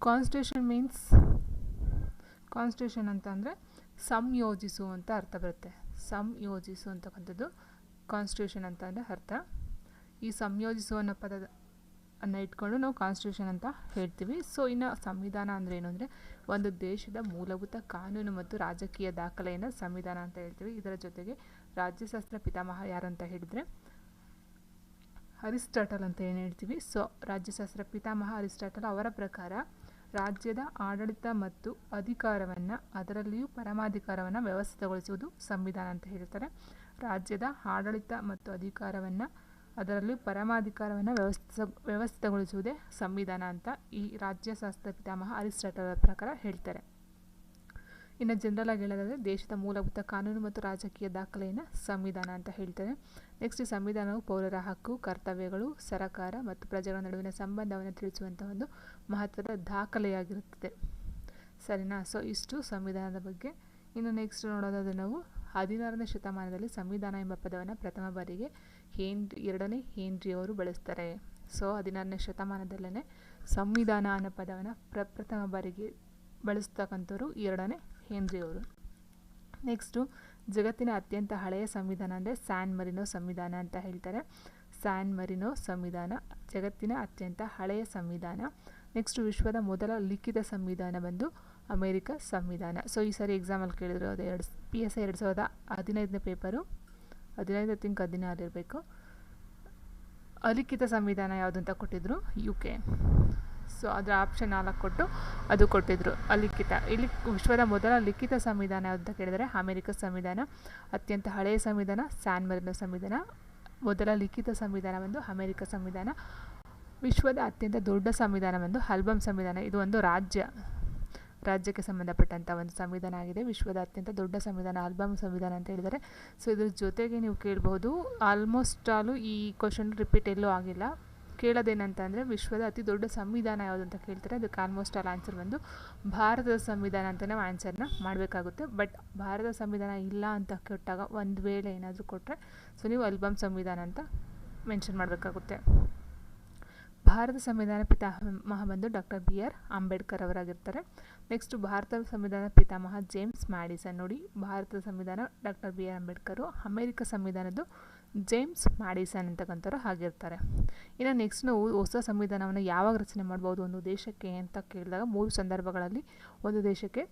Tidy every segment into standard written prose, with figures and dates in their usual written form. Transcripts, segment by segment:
Constitution means constitution ಅಂತ ಅಂದರೆ ಸಂಯೋಜಿಸು ಅಂತ ಅರ್ಥ ಬರುತ್ತೆ. ಸಂಯೋಜಿಸು ಅಂತಕ್ಕಂಥದ್ದು ಕಾನ್ಸ್ಟಿಟ್ಯೂಷನ್ ಅಂತ ಅಂದರೆ ಅರ್ಥ. ಈ ಸಂಯೋಜಿಸು ಅನ್ನೋ ಪದದ ಅನ್ನು ಇಟ್ಕೊಂಡು ನಾವು ಕಾನ್ಸ್ಟಿಟ್ಯೂಷನ್ ಅಂತ ಹೇಳ್ತೀವಿ. ಸೊ ಇನ್ನು ಸಂವಿಧಾನ ಅಂದರೆ ಏನು ಅಂದರೆ ಒಂದು ದೇಶದ ಮೂಲಭೂತ ಕಾನೂನು ಮತ್ತು ರಾಜಕೀಯ ದಾಖಲೆಯನ್ನು ಸಂವಿಧಾನ ಅಂತ ಹೇಳ್ತೀವಿ. ಇದರ ಜೊತೆಗೆ ರಾಜ್ಯಶಾಸ್ತ್ರ ಪಿತಾಮಹ ಯಾರು ಅಂತ ಹೇಳಿದರೆ ಅರಿಸ್ಟಾಟಲ್ ಅಂತ ಏನು ಹೇಳ್ತೀವಿ. ಸೊ ರಾಜ್ಯಶಾಸ್ತ್ರ ಪಿತಾಮಹ ಅರಿಸ್ಟಾಟಲ್ ಅವರ ಪ್ರಕಾರ ರಾಜ್ಯದ ಆಡಳಿತ ಮತ್ತು ಅಧಿಕಾರವನ್ನು, ಅದರಲ್ಲಿಯೂ ಪರಮಾಧಿಕಾರವನ್ನು ವ್ಯವಸ್ಥಿತಗೊಳಿಸುವುದು ಸಂವಿಧಾನ ಅಂತ ಹೇಳ್ತಾರೆ. ರಾಜ್ಯದ ಆಡಳಿತ ಮತ್ತು ಅಧಿಕಾರವನ್ನು, ಅದರಲ್ಲಿಯೂ ಪರಮಾಧಿಕಾರವನ್ನು ವ್ಯವಸ್ಥಿತಗೊಳಿಸುವುದೇ ಸಂವಿಧಾನ ಅಂತ ಈ ರಾಜ್ಯಶಾಸ್ತ್ರ ಪಿತಾಮಹ ಅರಿಸ್ಟಾಟಲ್ ಪ್ರಕಾರ ಹೇಳ್ತಾರೆ. ಇನ್ನು ಜನರಲ್ ಆಗಿ ಹೇಳೋದಾದರೆ ದೇಶದ ಮೂಲಭೂತ ಕಾನೂನು ಮತ್ತು ರಾಜಕೀಯ ದಾಖಲೆಯನ್ನು ಸಂವಿಧಾನ ಅಂತ ಹೇಳ್ತಾರೆ. ನೆಕ್ಸ್ಟ್ ಸಂವಿಧಾನವು ಪೌರರ ಹಕ್ಕು, ಕರ್ತವ್ಯಗಳು, ಸರಕಾರ ಮತ್ತು ಪ್ರಜೆಗಳ ನಡುವಿನ ಸಂಬಂಧವನ್ನು ತಿಳಿಸುವಂಥ ಒಂದು ಮಹತ್ವದ ದಾಖಲೆಯಾಗಿರುತ್ತದೆ. ಸರಿನಾ? ಸೊ ಇಷ್ಟು ಸಂವಿಧಾನದ ಬಗ್ಗೆ. ಇನ್ನು ನೆಕ್ಸ್ಟ್ ನೋಡೋದಾದರೆ ನಾವು 16ನೇ ಶತಮಾನದಲ್ಲಿ ಸಂವಿಧಾನ ಎಂಬ ಪದವನ್ನು ಪ್ರಥಮ ಬಾರಿಗೆ ಎರಡನೇ ಹೆನ್ರಿ ಅವರು ಬಳಸ್ತಾರೆ. ಸೊ 16ನೇ ಶತಮಾನದಲ್ಲೇ ಸಂವಿಧಾನ ಅನ್ನೋ ಪದವನ್ನು ಪ್ರಥಮ ಬಾರಿಗೆ ಬಳಸ್ತಕ್ಕಂಥವ್ರು ಎರಡನೇ ಹೆನ್ರಿ ಅವರು. ನೆಕ್ಸ್ಟು ಜಗತ್ತಿನ ಅತ್ಯಂತ ಹಳೆಯ ಸಂವಿಧಾನ ಅಂದರೆ ಸ್ಯಾನ್ ಮರಿನೋ ಸಂವಿಧಾನ ಅಂತ ಹೇಳ್ತಾರೆ. ಸ್ಯಾನ್ ಮರಿನೋ ಸಂವಿಧಾನ ಜಗತ್ತಿನ ಅತ್ಯಂತ ಹಳೆಯ ಸಂವಿಧಾನ. ನೆಕ್ಸ್ಟ್ ವಿಶ್ವದ ಮೊದಲ ಲಿಖಿತ ಸಂವಿಧಾನ ಬಂದು ಅಮೇರಿಕ ಸಂವಿಧಾನ. ಸೊ ಈ ಸಾರಿ ಎಕ್ಸಾಮಲ್ಲಿ ಕೇಳಿದ್ರು, ಅದು PSI 2015ನೇ ಪೇಪರು, 16 ಇರಬೇಕು. ಅಲಿಖಿತ ಸಂವಿಧಾನ ಯಾವುದು ಅಂತ ಕೊಟ್ಟಿದ್ರು, UK. ಸೊ ಅದರ ಆಪ್ಷನ್ 4 ಕೊಟ್ಟು ಅದು ಕೊಟ್ಟಿದ್ರು ಅಲಿಖಿತ. ಇಲ್ಲಿ ವಿಶ್ವದ ಮೊದಲ ಲಿಖಿತ ಸಂವಿಧಾನ ಯಾವುದು ಅಂತ ಕೇಳಿದರೆ ಅಮೇರಿಕ ಸಂವಿಧಾನ. ಅತ್ಯಂತ ಹಳೆಯ ಸಂವಿಧಾನ ಸ್ಯಾನ್ ಮರಿನೋ ಸಂವಿಧಾನ. ಮೊದಲ ಲಿಖಿತ ಸಂವಿಧಾನ ಒಂದು ಅಮೇರಿಕ ಸಂವಿಧಾನ. ವಿಶ್ವದ ಅತ್ಯಂತ ದೊಡ್ಡ ಸಂವಿಧಾನ ಒಂದು ಆಲ್ಬಮ್ ಸಂವಿಧಾನ. ಇದು ಒಂದು ರಾಜ್ಯಕ್ಕೆ ಸಂಬಂಧಪಟ್ಟಂಥ ಒಂದು ಸಂವಿಧಾನ ಆಗಿದೆ. ವಿಶ್ವದ ಅತ್ಯಂತ ದೊಡ್ಡ ಸಂವಿಧಾನ ಆಲ್ಬಮ್ ಸಂವಿಧಾನ ಅಂತ ಹೇಳಿದ್ದಾರೆ. ಸೊ ಇದ್ರ ಜೊತೆಗೆ ನೀವು ಕೇಳ್ಬೋದು, ಆಲ್ಮೋಸ್ಟ್ ಆಲು ಈ ಕ್ವಶನ್ ರಿಪೀಟ್ ಎಲ್ಲೂ ಆಗಿಲ್ಲ. ಕೇಳೋದೇನಂತ ಅಂದರೆ ವಿಶ್ವದ ಅತಿ ದೊಡ್ಡ ಸಂವಿಧಾನ ಯಾವುದು ಅಂತ ಕೇಳ್ತಾರೆ. ಅದಕ್ಕೆ ಆಲ್ಮೋಸ್ಟ್ ಆಲ್ ಆನ್ಸರ್ ಬಂದು ಭಾರತದ ಸಂವಿಧಾನ ಅಂತ ನಾವು ಆನ್ಸರ್ನ ಮಾಡಬೇಕಾಗುತ್ತೆ. ಬಟ್ ಭಾರತದ ಸಂವಿಧಾನ ಇಲ್ಲ ಅಂತ ಕೊಟ್ಟಾಗ ಒಂದು ವೇಳೆ ಏನಾದರೂ ಕೊಟ್ಟರೆ ಸೊ ನೀವು ಆಲ್ಬಮ್ ಸಂವಿಧಾನ ಅಂತ ಮೆನ್ಷನ್ ಮಾಡಬೇಕಾಗುತ್ತೆ. ಭಾರತ ಸಂವಿಧಾನ ಪಿತಾಮಹ ಬಂದು ಡಾಕ್ಟರ್ BR ಅಂಬೇಡ್ಕರ್ ಅವರಾಗಿರ್ತಾರೆ. ನೆಕ್ಸ್ಟ್ ಭಾರತ ಸಂವಿಧಾನ ಪಿತಾಮಹ ಜೇಮ್ಸ್ ಮ್ಯಾಡಿಸನ್. ನೋಡಿ, ಭಾರತದ ಸಂವಿಧಾನ ಡಾಕ್ಟರ್ BR ಅಂಬೇಡ್ಕರು, ಅಮೇರಿಕ ಸಂವಿಧಾನದ್ದು ಜೇಮ್ಸ್ ಮ್ಯಾಡಿಸನ್ ಅಂತಕ್ಕಂಥವ್ರು ಆಗಿರ್ತಾರೆ. ಇನ್ನು ನೆಕ್ಸ್ಟ್ ನಾವು ಹೊಸ ಸಂವಿಧಾನವನ್ನು ಯಾವಾಗ ರಚನೆ ಮಾಡ್ಬೋದು ಒಂದು ದೇಶಕ್ಕೆ ಅಂತ ಕೇಳಿದಾಗ 3 ಸಂದರ್ಭಗಳಲ್ಲಿ ಒಂದು ದೇಶಕ್ಕೆ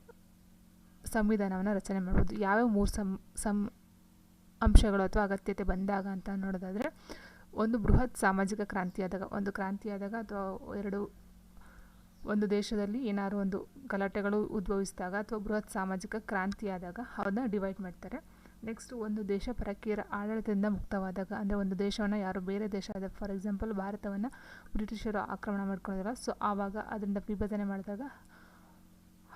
ಸಂವಿಧಾನವನ್ನು ರಚನೆ ಮಾಡ್ಬೋದು. ಯಾವ್ಯಾವ 3 ಅಂಶಗಳು ಅಥವಾ ಅಗತ್ಯತೆ ಬಂದಾಗ ಅಂತ ನೋಡೋದಾದರೆ, ಒಂದು ಬೃಹತ್ ಸಾಮಾಜಿಕ ಕ್ರಾಂತಿಯಾದಾಗ, ಒಂದು ಕ್ರಾಂತಿಯಾದಾಗ ಅಥವಾ ಒಂದು ದೇಶದಲ್ಲಿ ಏನಾದ್ರು ಒಂದು ಗಲಾಟೆಗಳು ಉದ್ಭವಿಸಿದಾಗ ಅಥವಾ ಬೃಹತ್ ಸಾಮಾಜಿಕ ಕ್ರಾಂತಿಯಾದಾಗ ಅವನ್ನ ಡಿವೈಡ್ ಮಾಡ್ತಾರೆ. ನೆಕ್ಸ್ಟ್ ಒಂದು ದೇಶ ಪರಕೀಯರ ಆಡಳಿತದಿಂದ ಮುಕ್ತವಾದಾಗ, ಅಂದರೆ ಒಂದು ದೇಶವನ್ನು ಯಾರು ಬೇರೆ ದೇಶ, ಫಾರ್ ಎಕ್ಸಾಂಪಲ್ ಭಾರತವನ್ನು ಬ್ರಿಟಿಷರು ಆಕ್ರಮಣ ಮಾಡ್ಕೊಂಡಿದ್ದಾರೆ. ಸೊ ಆವಾಗ ಅದರಿಂದ ವಿಭಜನೆ ಮಾಡಿದಾಗ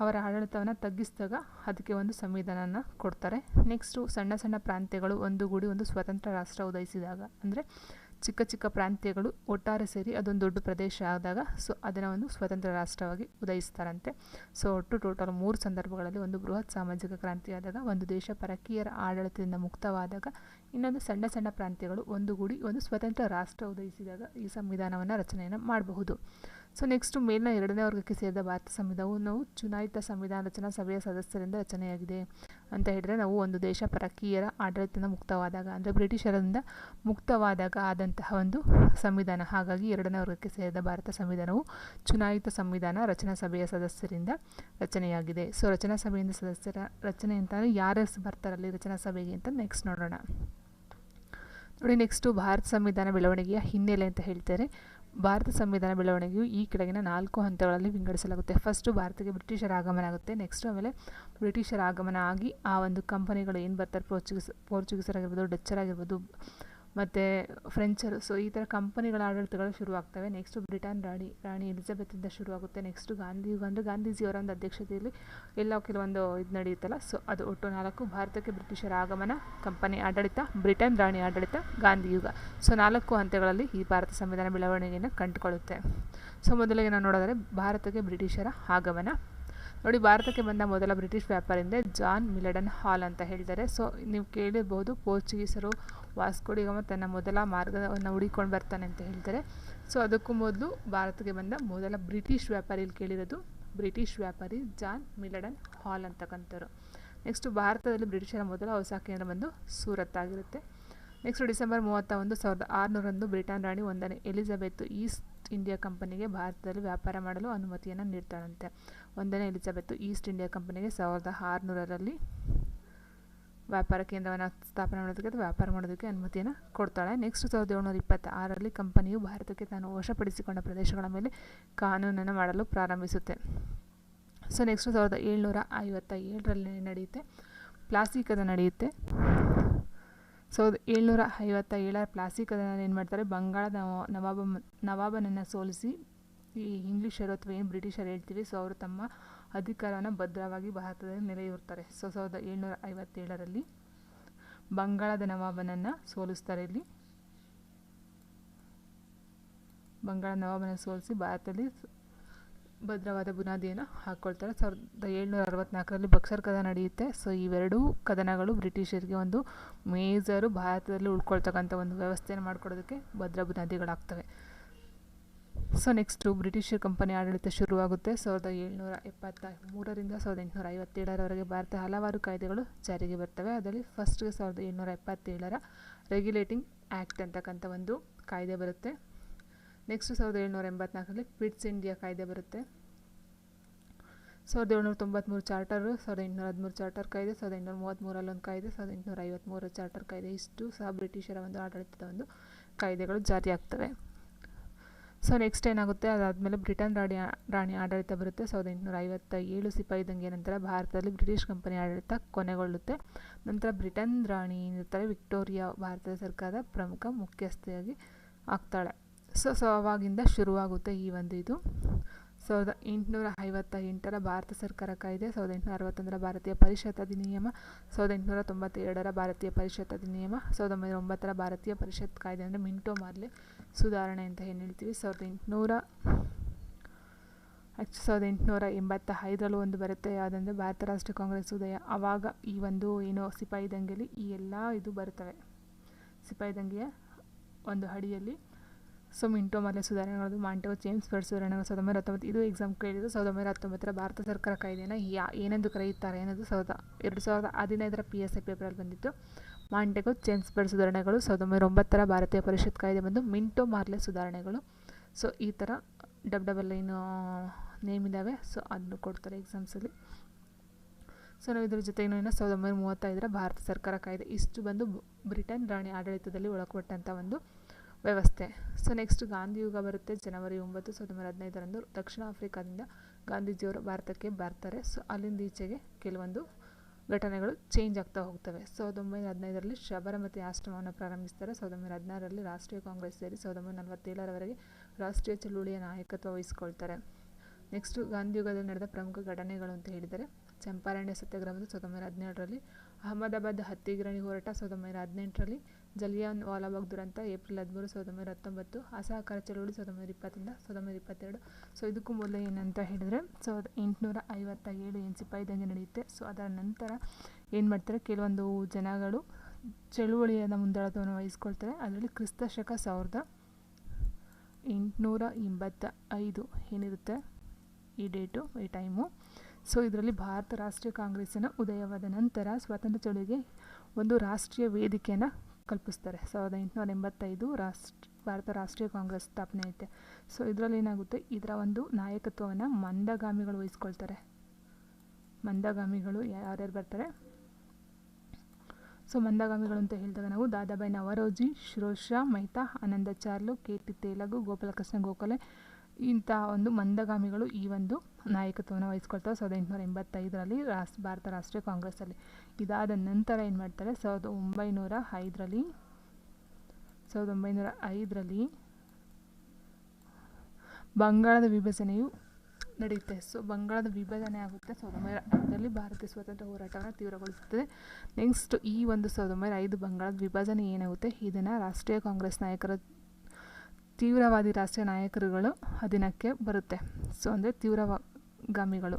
ಅವರ ಆಡಳಿತವನ್ನು ತಗ್ಗಿಸಿದಾಗ ಅದಕ್ಕೆ ಒಂದು ಸಂವಿಧಾನನ ಕೊಡ್ತಾರೆ. ನೆಕ್ಸ್ಟು ಸಣ್ಣ ಸಣ್ಣ ಪ್ರಾಂತ್ಯಗಳು ಒಂದುಗೂಡಿ ಒಂದು ಸ್ವತಂತ್ರ ರಾಷ್ಟ್ರ ಉದಯಿಸಿದಾಗ, ಅಂದರೆ ಚಿಕ್ಕ ಚಿಕ್ಕ ಪ್ರಾಂತ್ಯಗಳು ಒಟ್ಟಾರೆ ಸೇರಿ ಅದೊಂದು ದೊಡ್ಡ ಪ್ರದೇಶ ಆದಾಗ ಸೊ ಅದನ್ನು ಒಂದು ಸ್ವತಂತ್ರ ರಾಷ್ಟ್ರವಾಗಿ ಉದಯಿಸ್ತಾರಂತೆ. ಸೊ ಒಟ್ಟು ಟೋಟಲ್ 3 ಸಂದರ್ಭಗಳಲ್ಲಿ, ಒಂದು ಬೃಹತ್ ಸಾಮಾಜಿಕ ಕ್ರಾಂತಿಯಾದಾಗ, ಒಂದು ದೇಶ ಪರಕೀಯರ ಆಡಳಿತದಿಂದ ಮುಕ್ತವಾದಾಗ, ಇನ್ನೊಂದು ಸಣ್ಣ ಸಣ್ಣ ಪ್ರಾಂತ್ಯಗಳು ಒಂದುಗೂಡಿ ಒಂದು ಸ್ವತಂತ್ರ ರಾಷ್ಟ್ರ ಉದಯಿಸಿದಾಗ ಈ ಸಂವಿಧಾನವನ್ನು ರಚನೆಯನ್ನು ಮಾಡಬಹುದು. ಸೊ ನೆಕ್ಸ್ಟ್ ಮೇಲಿನ 2ನೇ ವರ್ಗಕ್ಕೆ ಸೇರಿದ ಭಾರತ ಸಂವಿಧಾನವು ಚುನಾಯಿತ ಸಂವಿಧಾನ ರಚನಾ ಸಭೆಯ ಸದಸ್ಯರಿಂದ ರಚನೆಯಾಗಿದೆ ಅಂತ ಹೇಳಿದರೆ, ನಾವು ಒಂದು ದೇಶ ಪರಕೀಯರ ಆಡಳಿತದಿಂದ ಮುಕ್ತವಾದಾಗ, ಅಂದರೆ ಬ್ರಿಟಿಷರಿಂದ ಮುಕ್ತವಾದಾಗ ಆದಂತಹ ಒಂದು ಸಂವಿಧಾನ. ಹಾಗಾಗಿ 2ನೇ ವರ್ಗಕ್ಕೆ ಸೇರಿದ ಭಾರತ ಸಂವಿಧಾನವು ಚುನಾಯಿತ ಸಂವಿಧಾನ ರಚನಾ ಸಭೆಯ ಸದಸ್ಯರಿಂದ ರಚನೆಯಾಗಿದೆ. ಸೊ ರಚನಾ ಸಭೆಯಿಂದ ಸದಸ್ಯರ ರಚನೆ ಅಂತಂದರೆ ಯಾರು ಬರ್ತಾರಲ್ಲಿ ರಚನಾ ಸಭೆಗೆ ಅಂತ ನೆಕ್ಸ್ಟ್ ನೋಡೋಣ. ನೋಡಿ, ನೆಕ್ಸ್ಟು ಭಾರತ ಸಂವಿಧಾನ ಬೆಳವಣಿಗೆಯ ಹಿನ್ನೆಲೆ ಅಂತ ಹೇಳ್ತಾರೆ. ಭಾರತ ಸಂವಿಧಾನ ಬೆಳವಣಿಗೆಯು ಈ ಕೆಳಗಿನ 4 ಹಂತಗಳಲ್ಲಿ ವಿಂಗಡಿಸಲಾಗುತ್ತೆ. ಫಸ್ಟು ಭಾರತಕ್ಕೆ ಬ್ರಿಟಿಷರ ಆಗಮನ ಆಗುತ್ತೆ. ನೆಕ್ಸ್ಟ್ ಆಮೇಲೆ ಬ್ರಿಟಿಷರ ಆಗಮನ ಆಗಿ ಆ ಒಂದು ಕಂಪನಿಗಳು ಏನು ಬರ್ತಾರೆ, ಪೋರ್ಚುಗೀಸರಾಗಿರ್ಬೋದು, ಡಚ್ಚರಾಗಿರ್ಬೋದು, ಮತ್ತು ಫ್ರೆಂಚರು, ಸೊ ಈ ಥರ ಕಂಪನಿಗಳ ಆಡಳಿತಗಳು ಶುರುವಾಗ್ತವೆ. ನೆಕ್ಸ್ಟ್ ಬ್ರಿಟನ್ ರಾಣಿ ಎಲಿಜಬೆತಿಂದ ಶುರುವಾಗುತ್ತೆ. ನೆಕ್ಸ್ಟ್ ಗಾಂಧೀಜಿಯವರ ಒಂದು ಅಧ್ಯಕ್ಷತೆಯಲ್ಲಿ ಕೆಲವೊಂದು ಇದು ನಡೆಯುತ್ತಲ್ಲ, ಸೊ ಅದು ಒಟ್ಟು 4. ಭಾರತಕ್ಕೆ ಬ್ರಿಟಿಷರ ಆಗಮನ, ಕಂಪನಿ ಆಡಳಿತ, ಬ್ರಿಟನ್ ರಾಣಿ ಆಡಳಿತ, ಗಾಂಧಿಯುಗ. ಸೊ 4 ಹಂತಗಳಲ್ಲಿ ಈ ಭಾರತ ಸಂವಿಧಾನ ಬೆಳವಣಿಗೆಯನ್ನು ಕಂಡುಕೊಳ್ಳುತ್ತೆ. ಸೊ ಮೊದಲಿಗೆ ನಾವು ನೋಡೋದಾದರೆ ಭಾರತಕ್ಕೆ ಬ್ರಿಟಿಷರ ಆಗಮನ. ನೋಡಿ, ಭಾರತಕ್ಕೆ ಬಂದ ಮೊದಲ ಬ್ರಿಟಿಷ್ ವ್ಯಾಪಾರಿಯಿಂದ ಜಾನ್ ಮಿಲ್ಡನ್ ಹಾಲ್ ಅಂತ ಹೇಳ್ತಾರೆ. ಸೊ ನೀವು ಕೇಳಿರ್ಬೋದು, ಪೋರ್ಚುಗೀಸರು ವಾಸ್ಕೋ ಡಿ ಗಾಮ ತನ್ನ ಮೊದಲ ಮಾರ್ಗವನ್ನು ಹುಡುಕೊಂಡು ಬರ್ತಾನೆ ಅಂತ ಹೇಳ್ತಾರೆ. ಸೊ ಅದಕ್ಕೂ ಮೊದಲು ಭಾರತಕ್ಕೆ ಬಂದ ಮೊದಲ ಬ್ರಿಟಿಷ್ ವ್ಯಾಪಾರಿ ಇಲ್ಲಿ ಕೇಳಿರೋದು ಬ್ರಿಟಿಷ್ ವ್ಯಾಪಾರಿ ಜಾನ್ ಮಿಲ್ಟನ್ ಹಾಲ್ ಅಂತಕ್ಕಂಥವ್ರು. ನೆಕ್ಸ್ಟು ಭಾರತದಲ್ಲಿ ಬ್ರಿಟಿಷರ ಮೊದಲ ಹೊಸ ಕೇಂದ್ರ ಬಂದು ಸೂರತ್ ಆಗಿರುತ್ತೆ. ನೆಕ್ಸ್ಟು ಡಿಸೆಂಬರ್ 31, 1600 ಬ್ರಿಟನ್ ರಾಣಿ 1ನೇ ಎಲಿಜಬೆತ್ ಈಸ್ಟ್ ಇಂಡಿಯಾ ಕಂಪನಿಗೆ ಭಾರತದಲ್ಲಿ ವ್ಯಾಪಾರ ಮಾಡಲು ಅನುಮತಿಯನ್ನು ನೀಡ್ತಾಳಂತೆ. 1ನೇ ಎಲಿಜಬೆತ್ ಈಸ್ಟ್ ಇಂಡಿಯಾ ಕಂಪನಿಗೆ 1600ರಲ್ಲಿ ವ್ಯಾಪಾರ ಕೇಂದ್ರವನ್ನು ಸ್ಥಾಪನೆ ಮಾಡೋದಕ್ಕೆ ಅಥವಾ ವ್ಯಾಪಾರ ಮಾಡೋದಕ್ಕೆ ಅನುಮತಿಯನ್ನು ಕೊಡ್ತಾಳೆ. ನೆಕ್ಸ್ಟ್ 1726ರಲ್ಲಿ ಕಂಪನಿಯು ಭಾರತಕ್ಕೆ ತಾನು ವಶಪಡಿಸಿಕೊಂಡ ಪ್ರದೇಶಗಳ ಮೇಲೆ ಕಾನೂನನ್ನು ಮಾಡಲು ಪ್ರಾರಂಭಿಸುತ್ತೆ. ಸೊ ನೆಕ್ಸ್ಟ್ 1757ರಲ್ಲಿ ನಡೆಯುತ್ತೆ ಪ್ಲಾಸಿ ಕದನ ನಡೆಯುತ್ತೆ. 1757 ಪ್ಲಾಸಿ ಕದನ ಏನು ಮಾಡ್ತಾರೆ, ಬಂಗಾಳದ ನವಾಬನನ್ನು ಸೋಲಿಸಿ ಈ ಇಂಗ್ಲೀಷರು ಅಥವಾ ಏನು ಬ್ರಿಟಿಷರು ಹೇಳ್ತೀವಿ, ಸೊ ಅವರು ತಮ್ಮ ಅಧಿಕಾರವನ್ನು ಭದ್ರವಾಗಿ ಭಾರತದಲ್ಲಿ ನೆಲೆಯೂರ್ತಾರೆ. ಸೊ 1757ರಲ್ಲಿ ಬಂಗಾಳದ ನವಾಬನನ್ನು ಸೋಲಿಸ್ತಾರೆ. ಇಲ್ಲಿ ಬಂಗಾಳದ ನವಾಬನನ್ನು ಸೋಲಿಸಿ ಭಾರತದಲ್ಲಿ ಭದ್ರವಾದ ಬುನಾದಿಯನ್ನು ಹಾಕ್ಕೊಳ್ತಾರೆ. 1764ರಲ್ಲಿ ಬಕ್ಸರ್ ಕದನ ನಡೆಯುತ್ತೆ. ಸೊ ಇವೆರಡೂ ಕದನಗಳು ಬ್ರಿಟಿಷರಿಗೆ ಒಂದು ಮೇಜರು ಭಾರತದಲ್ಲಿ ಉಳ್ಕೊಳ್ತಕ್ಕಂಥ ಒಂದು ವ್ಯವಸ್ಥೆಯನ್ನು ಮಾಡಿಕೊಡೋದಕ್ಕೆ ಭದ್ರ ಬುನಾದಿಗಳಾಗ್ತವೆ. ಸೊ ನೆಕ್ಸ್ಟು ಬ್ರಿಟಿಷ್ ಕಂಪನಿ ಆಡಳಿತ ಶುರುವಾಗುತ್ತೆ. 1773ರಿಂದ 1857ರವರೆಗೆ ಭಾರತ ಹಲವಾರು ಕಾಯ್ದೆಗಳು ಜಾರಿಗೆ ಬರ್ತವೆ. ಅದರಲ್ಲಿ ಫಸ್ಟ್ಗೆ 1777ರ ರೆಗ್ಯುಲೇಟಿಂಗ್ ಆ್ಯಕ್ಟ್ ಅಂತಕ್ಕಂಥ ಒಂದು ಕಾಯ್ದೆ ಬರುತ್ತೆ. ನೆಕ್ಸ್ಟ್ 1784ರಲ್ಲಿ ಪಿಟ್ಸ್ ಇಂಡಿಯಾ ಕಾಯ್ದೆ ಬರುತ್ತೆ. 1793 ಚಾರ್ಟರು, 1813 ಚಾರ್ಟರ್ ಕಾಯ್ದೆ, 1833ರಲ್ಲಿ ಒಂದು ಕಾಯ್ದೆ, 1853 ಚಾರ್ಟರ್ ಕಾಯ್ದೆ, ಇಷ್ಟು ಸಹ ಬ್ರಿಟಿಷರ ಒಂದು ಆಡಳಿತದ ಒಂದು ಕಾಯ್ದೆಗಳು ಜಾರಿಯಾಗ್ತವೆ. ಸೊ ನೆಕ್ಸ್ಟ್ ಏನಾಗುತ್ತೆ, ಅದಾದಮೇಲೆ ಬ್ರಿಟನ್ ರಾಣಿ ಆಡಳಿತ ಬರುತ್ತೆ. 1857 ಸಿಪಾಯಿ ದಂಗೆ ನಂತರ ಭಾರತದಲ್ಲಿ ಬ್ರಿಟಿಷ್ ಕಂಪನಿ ಆಡಳಿತ ಕೊನೆಗೊಳ್ಳುತ್ತೆ. ನಂತರ ಬ್ರಿಟನ್ ರಾಣಿ ಏನಿರ್ತಾರೆ ವಿಕ್ಟೋರಿಯಾ ಭಾರತದ ಸರ್ಕಾರದ ಪ್ರಮುಖ ಮುಖ್ಯಸ್ಥೆಯಾಗಿ ಆಗ್ತಾಳೆ. ಸೊ ಅವಾಗಿಂದ ಶುರುವಾಗುತ್ತೆ ಈ ಒಂದು ಇದು. 1858ರ ಭಾರತ ಸರ್ಕಾರ ಕಾಯ್ದೆ, 1861ರ ಭಾರತೀಯ ಪರಿಷತ್ ಅಧಿನಿಯಮ, 1892ರ ಭಾರತೀಯ ಪರಿಷತ್ ಅಧಿನಿಯಮ, 1909ರ ಭಾರತೀಯ ಪರಿಷತ್ ಕಾಯ್ದೆ ಅಂದರೆ ಮಿಂಟೋ ಮಾರ್ಲೆ ಸುಧಾರಣೆ ಅಂತ ಏನು ಹೇಳ್ತೀವಿ. 1885ರಲ್ಲೂ ಒಂದು ಬರುತ್ತೆ, ಯಾವುದಂದರೆ ಭಾರತ ರಾಷ್ಟ್ರೀಯ ಕಾಂಗ್ರೆಸ್ ಉದಯ. ಆವಾಗ ಈ ಒಂದು ಏನೋ ಸಿಪಾಯಿ ದಂಗೆಯಲ್ಲಿ ಈ ಎಲ್ಲ ಇದು ಬರ್ತವೆ, ಸಿಪಾಯಿ ದಂಗೆಯ ಒಂದು ಅಡಿಯಲ್ಲಿ. ಸೊ ಮಿಂಟೋ ಮಾರ್ಲೆ ಸುಧಾರಣೆಗಳು, ಮಾಂಟೆಗೊ ಚೇಮ್ಸ್ಬರ್ಗ್ ಸುಧಾರಣೆಗಳು 1919, ಇದು ಎಕ್ಸಾಮ್ ಕೇಳಿದ್ದು. 1919ರ ಭಾರತ ಸರ್ಕಾರ ಕಾಯ್ದೆಯನ್ನು ಏನೆಂದು ಕರೆಯುತ್ತಾರೆ ಅನ್ನೋದು 2015ರ PSI ಪೇಪರಲ್ಲಿ ಬಂದಿತ್ತು. ಮಾಂಟೆಗೊ ಚೇಮ್ಸ್ಬರ್ಗ್ ಸುಧಾರಣೆಗಳು. 1909ರ ಭಾರತೀಯ ಪರಿಷತ್ ಕಾಯ್ದೆ ಬಂದು ಮಿಂಟೋ ಮಾರ್ಲೆ ಸುಧಾರಣೆಗಳು. ಸೊ ಈ ಥರ ಡಬಲ್ ಏನು ನೇಮ್ ಇದ್ದಾವೆ, ಸೊ ಅದನ್ನು ಕೊಡ್ತಾರೆ ಎಕ್ಸಾಮ್ಸಲ್ಲಿ. ಸೊ ನಾವು ಇದ್ರ ಜೊತೆ ಇನ್ನೂ 1935ರ ಭಾರತ ಸರ್ಕಾರ ಕಾಯ್ದೆ, ಇಷ್ಟು ಬಂದು ಬ್ರಿಟನ್ ರಾಣಿ ಆಡಳಿತದಲ್ಲಿ ಒಳಪಟ್ಟಂಥ ಒಂದು ವ್ಯವಸ್ಥೆ. ಸೊ ನೆಕ್ಸ್ಟ್ ಗಾಂಧಿ ಯುಗ ಬರುತ್ತೆ. ಜನವರಿ 9, 1915ರಂದು ದಕ್ಷಿಣ ಆಫ್ರಿಕಾದಿಂದ ಗಾಂಧೀಜಿಯವರು ಭಾರತಕ್ಕೆ ಬರ್ತಾರೆ. ಸೊ ಅಲ್ಲಿಂದ ಈಚೆಗೆ ಕೆಲವೊಂದು ಘಟನೆಗಳು ಚೇಂಜ್ ಆಗ್ತಾ ಹೋಗ್ತವೆ. 1915ರಲ್ಲಿ ಶಬರಮತಿ ಆಶ್ರಮವನ್ನು ಪ್ರಾರಂಭಿಸ್ತಾರೆ. 1916ರಲ್ಲಿ ರಾಷ್ಟ್ರೀಯ ಕಾಂಗ್ರೆಸ್ ಸೇರಿ 1947ರವರೆಗೆ ರಾಷ್ಟ್ರೀಯ ಚಳುವಳಿಯ ನಾಯಕತ್ವ ವಹಿಸ್ಕೊಳ್ತಾರೆ. ನೆಕ್ಸ್ಟು ಗಾಂಧಿ ಯುಗದಲ್ಲಿ ನಡೆದ ಪ್ರಮುಖ ಘಟನೆಗಳು ಅಂತ ಹೇಳಿದರೆ ಚಂಪಾರಣ್ಯ ಸತ್ಯಾಗ್ರಹ 1917ರಲ್ಲಿ, ಅಹಮದಾಬಾದ್ ಹತ್ಯೆಗಿರಣಿ ಹೋರಾಟ 1918ರಲ್ಲಿ, ಜಲಿಯನ್ ವಾಲಾಬಾಗ್ ದುರಂತ ಏಪ್ರಿಲ್ 13, 1919, ಅಸಹಕಾರ ಚಳುವಳಿ 1920ರಿಂದ 1922. ಸೊ ಇದಕ್ಕೂ ಮೊದಲು ಏನಂತ ಹೇಳಿದರೆ 1857 ಏನು ಸಿಪಾಯಿ ದಂಗೆ ನಡೆಯುತ್ತೆ. ಸೊ ಅದರ ನಂತರ ಏನು ಮಾಡ್ತಾರೆ, ಕೆಲವೊಂದು ಜನಗಳು ಚಳುವಳಿಯ ಮುಂದಾಳತ್ವವನ್ನು ವಹಿಸ್ಕೊಳ್ತಾರೆ. ಅದರಲ್ಲಿ ಕ್ರಿಸ್ತ ಶಕ 1885 ಏನಿರುತ್ತೆ ಈ ಡೇಟು, ಈ ಟೈಮು. ಸೊ ಇದರಲ್ಲಿ ಭಾರತ ರಾಷ್ಟ್ರೀಯ ಕಾಂಗ್ರೆಸ್ಸಿನ ಉದಯವಾದ ನಂತರ ಸ್ವಾತಂತ್ರ್ಯ ಚಳುವಳಿಗೆ ಒಂದು ರಾಷ್ಟ್ರೀಯ ವೇದಿಕೆಯನ್ನು ಕಲ್ಪಿಸ್ತಾರೆ. 1885 ಭಾರತ ರಾಷ್ಟ್ರೀಯ ಕಾಂಗ್ರೆಸ್ ಸ್ಥಾಪನೆ ಐತೆ. ಸೊ ಇದರಲ್ಲಿ ಏನಾಗುತ್ತೆ, ಇದರ ಒಂದು ನಾಯಕತ್ವವನ್ನು ಮಂದಗಾಮಿಗಳು ವಹಿಸ್ಕೊಳ್ತಾರೆ. ಮಂದಗಾಮಿಗಳು ಯಾರ್ಯಾರು ಬರ್ತಾರೆ, ಸೊ ಮಂದಗಾಮಿಗಳು ಅಂತ ಹೇಳಿದಾಗ ನಾವು ದಾದಾಬಾಯಿ ನವರೋಜಿ, ಶಿರೋಜ್ ಶಾ ಮೆಹ್ತಾ, ಆನಂದ ಚಾರ್ಲು, KT ತೇಲಗು, ಗೋಪಾಲಕೃಷ್ಣ ಗೋಖಲೆ ಇಂಥ ಒಂದು ಮಂದಗಾಮಿಗಳು ಈ ಒಂದು ನಾಯಕತ್ವವನ್ನು ವಹಿಸ್ಕೊಳ್ತಾರೆ 1885ರಲ್ಲಿ ಭಾರತ ರಾಷ್ಟ್ರೀಯ ಕಾಂಗ್ರೆಸ್ಸಲ್ಲಿ. ಇದಾದ ನಂತರ ಏನು ಮಾಡ್ತಾರೆ, 1905ರಲ್ಲಿ ಬಂಗಾಳದ ವಿಭಜನೆಯು ನಡೆಯುತ್ತೆ. ಸೊ ಬಂಗಾಳದ ವಿಭಜನೆ ಆಗುತ್ತೆ. 1905ರಲ್ಲಿ ಭಾರತೀಯ ಸ್ವಾತಂತ್ರ್ಯ ಹೋರಾಟವನ್ನು ತೀವ್ರಗೊಳಿಸುತ್ತದೆ. ನೆಕ್ಸ್ಟ್ ಈ ಒಂದು 1905 ಬಂಗಾಳದ ವಿಭಜನೆ ಏನಾಗುತ್ತೆ, ಇದನ್ನು ರಾಷ್ಟ್ರೀಯ ಕಾಂಗ್ರೆಸ್ ನಾಯಕರ ತೀವ್ರವಾದಿ ರಾಷ್ಟ್ರೀಯ ನಾಯಕರುಗಳು ಅಧೀನಕ್ಕೆ ಬರುತ್ತೆ. ಸೊ ಅಂದರೆ ತೀವ್ರಗಾಮಿಗಳು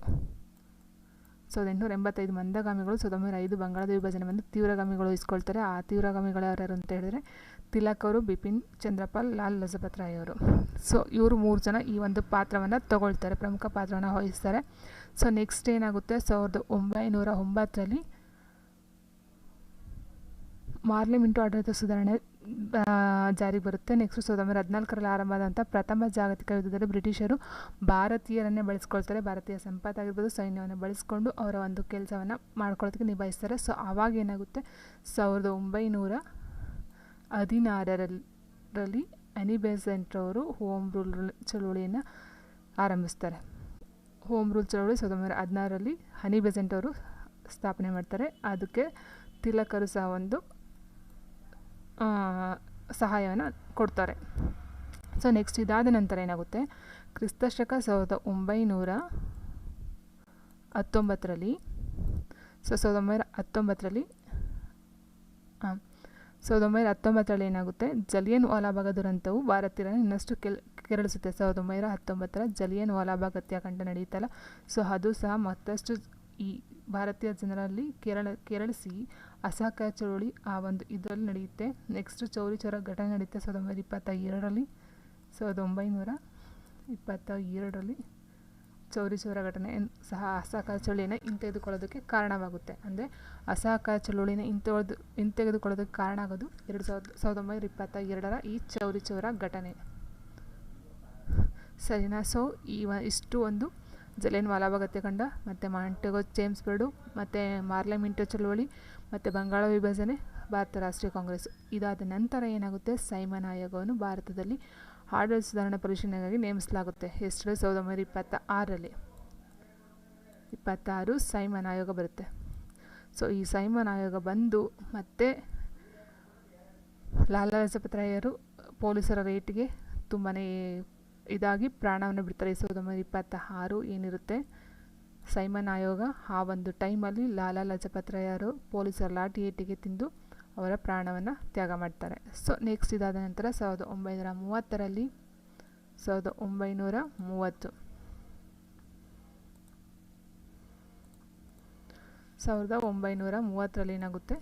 1885 ಮಂದಗಾಮಿಗಳು, 1905 ಬಂಗಾಳದ ವಿಭಜನೆ ಬಂದು ತೀವ್ರಗಾಮಿಗಳು ವಹಿಸ್ಕೊಳ್ತಾರೆ. ಆ ತೀವ್ರಗಾಮಿಗಳು ಯಾರ್ಯಾರು ಅಂತ ಹೇಳಿದ್ರೆ ತಿಲಕ್ ಅವರು, ಬಿಪಿನ್ ಚಂದ್ರಪಾಲ್, ಲಾಲ್ ಲಜಪತ್ ರಾಯ್ ಅವರು. ಸೊ ಇವರು 3 ಜನ ಈ ಒಂದು ಪಾತ್ರವನ್ನು ತಗೊಳ್ತಾರೆ, ಪ್ರಮುಖ ಪಾತ್ರವನ್ನು ವಹಿಸ್ತಾರೆ. ಸೊ ನೆಕ್ಸ್ಟ್ ಏನಾಗುತ್ತೆ, 1909ರಲ್ಲಿ ಮಾರ್ಲೆ ಮಿಂಟೋ ಆಡಳಿತ ಸುಧಾರಣೆ ಜಾರಿಗೆ ಬರುತ್ತೆ. ನೆಕ್ಸ್ಟ್ 1914ರಲ್ಲಿ ಆರಂಭವಾದಂಥ ಪ್ರಥಮ ಜಾಗತಿಕ ಯುದ್ಧದಲ್ಲಿ ಬ್ರಿಟಿಷರು ಭಾರತೀಯರನ್ನೇ ಬಳಸ್ಕೊಳ್ತಾರೆ. ಭಾರತೀಯ ಸಂಪತ್ತಾಗಿರ್ಬೋದು, ಸೈನ್ಯವನ್ನು ಬಳಸ್ಕೊಂಡು ಅವರ ಒಂದು ಕೆಲಸವನ್ನು ಮಾಡ್ಕೊಳ್ಳೋದಕ್ಕೆ ನಿಭಾಯಿಸ್ತಾರೆ. ಸೊ ಆವಾಗ ಏನಾಗುತ್ತೆ, 1916ರಲ್ಲಿ ಅನಿ ಬೆಸೆಂಟ್ ಅವರು ಹೋಮ್ ರೂಲ್ ಚಳುವಳಿಯನ್ನು ಆರಂಭಿಸ್ತಾರೆ. ಹೋಮ್ ರೂಲ್ ಚಳುವಳಿ 1916ರಲ್ಲಿ ಹನಿ ಬೆಸೆಂಟ್ ಅವರು ಸ್ಥಾಪನೆ ಮಾಡ್ತಾರೆ. ಅದಕ್ಕೆ ತಿಲಕರು ಸಹ ಒಂದು ಸಹಾಯವನ್ನು ಕೊಡ್ತಾರೆ. ಸೊ ನೆಕ್ಸ್ಟ್ ಇದಾದ ನಂತರ ಏನಾಗುತ್ತೆ, ಕ್ರಿಸ್ತಶಕ 1919ರಲ್ಲಿ 1919ರಲ್ಲಿ ಏನಾಗುತ್ತೆ, ಜಲಿಯನ್ ವಾಲಾಬಾಗ್ ದುರಂತವು ಭಾರತೀಯರನ್ನು ಇನ್ನಷ್ಟು ಕೆರಳಿಸುತ್ತೆ. 1919ರ ಜಲಿಯನ್ ವಾಲಾಬಾಗ್ ಹತ್ಯಾಕಾಂಡ ನಡೆಯುತ್ತಲ್ಲ, ಸೊ ಅದು ಸಹ ಮತ್ತಷ್ಟು ಈ ಭಾರತೀಯ ಜನರಲ್ಲಿ ಕೆರಳಿಸಿ ಅಸಹಕಾರ ಚಳುವಳಿ ಆ ಒಂದು ಇದರಲ್ಲಿ ನಡೆಯುತ್ತೆ. ನೆಕ್ಸ್ಟ್ ಚೌರಿ ಚೌರ ಘಟನೆ ನಡೆಯುತ್ತೆ 1922ರಲ್ಲಿ ಚೌರಿ ಚೌರ ಘಟನೆ ಸಹ ಅಸಹಕಾರ ಚಳುವಳಿಯನ್ನು ಹಿಂತೆಗೆದುಕೊಳ್ಳೋದಕ್ಕೆ ಕಾರಣವಾಗುತ್ತೆ. ಅಂದರೆ ಅಸಹಕಾರ ಚಳುವಳಿನ ಹಿಂತೆಗೆದುಕೊಳ್ಳೋದಕ್ಕೆ ಕಾರಣ ಆಗೋದು 1922ರ ಈ ಚೌರಿ ಚೌರ ಘಟನೆ. ಸರಿನಾ? ಸೊ ಇಷ್ಟು ಒಂದು ಜಲಿಯನ್ ವಾಲಾಬಾಗ್ ಹತ್ಯಾಕಾಂಡ, ಮತ್ತು ಮಾಂಟೆಗೋ ಜೇಮ್ಸ್ ಬರ್ಡು, ಮತ್ತು ಮಾರ್ಲೆ ಮಿಂಟೋ ಚಳುವಳಿ, ಮತ್ತು ಬಂಗಾಳ ವಿಭಜನೆ, ಭಾರತ ರಾಷ್ಟ್ರೀಯ ಕಾಂಗ್ರೆಸ್. ಇದಾದ ನಂತರ ಏನಾಗುತ್ತೆ, ಸೈಮನ್ ಆಯೋಗವನ್ನು ಭಾರತದಲ್ಲಿ ಆಡಳಿತ ಸುಧಾರಣಾ ಪರಿಶೀಲನೆಗಾಗಿ ನೇಮಿಸಲಾಗುತ್ತೆ. ಎಷ್ಟು 1926 ಸೈಮನ್ ಆಯೋಗ ಬರುತ್ತೆ. ಸೊ ಈ ಸೈಮನ್ ಆಯೋಗ ಬಂದು ಮತ್ತೆ ಲಾಲಾ ಲಜಪತ್ ರಾಯರು ಪೊಲೀಸರ ರೇಟಿಗೆ ತುಂಬಾ ಇದಾಗಿ ಪ್ರಾಣವನ್ನು ಬಿಡ್ತಾರೆ. 1926 ಏನಿರುತ್ತೆ ಸೈಮನ್ ಆಯೋಗ, ಆ ಒಂದು ಟೈಮಲ್ಲಿ ಲಾಲಾ ಲಜಪತ್ ರಾಯರು ಪೊಲೀಸರ ಲಾಠಿ ಏಟಿಗೆ ತಿಂದು ಅವರ ಪ್ರಾಣವನ್ನು ತ್ಯಾಗ ಮಾಡ್ತಾರೆ. ಸೊ ನೆಕ್ಸ್ಟ್ ಇದಾದ ನಂತರ 1930ರಲ್ಲಿ 1930ರಲ್ಲಿ ಏನಾಗುತ್ತೆ,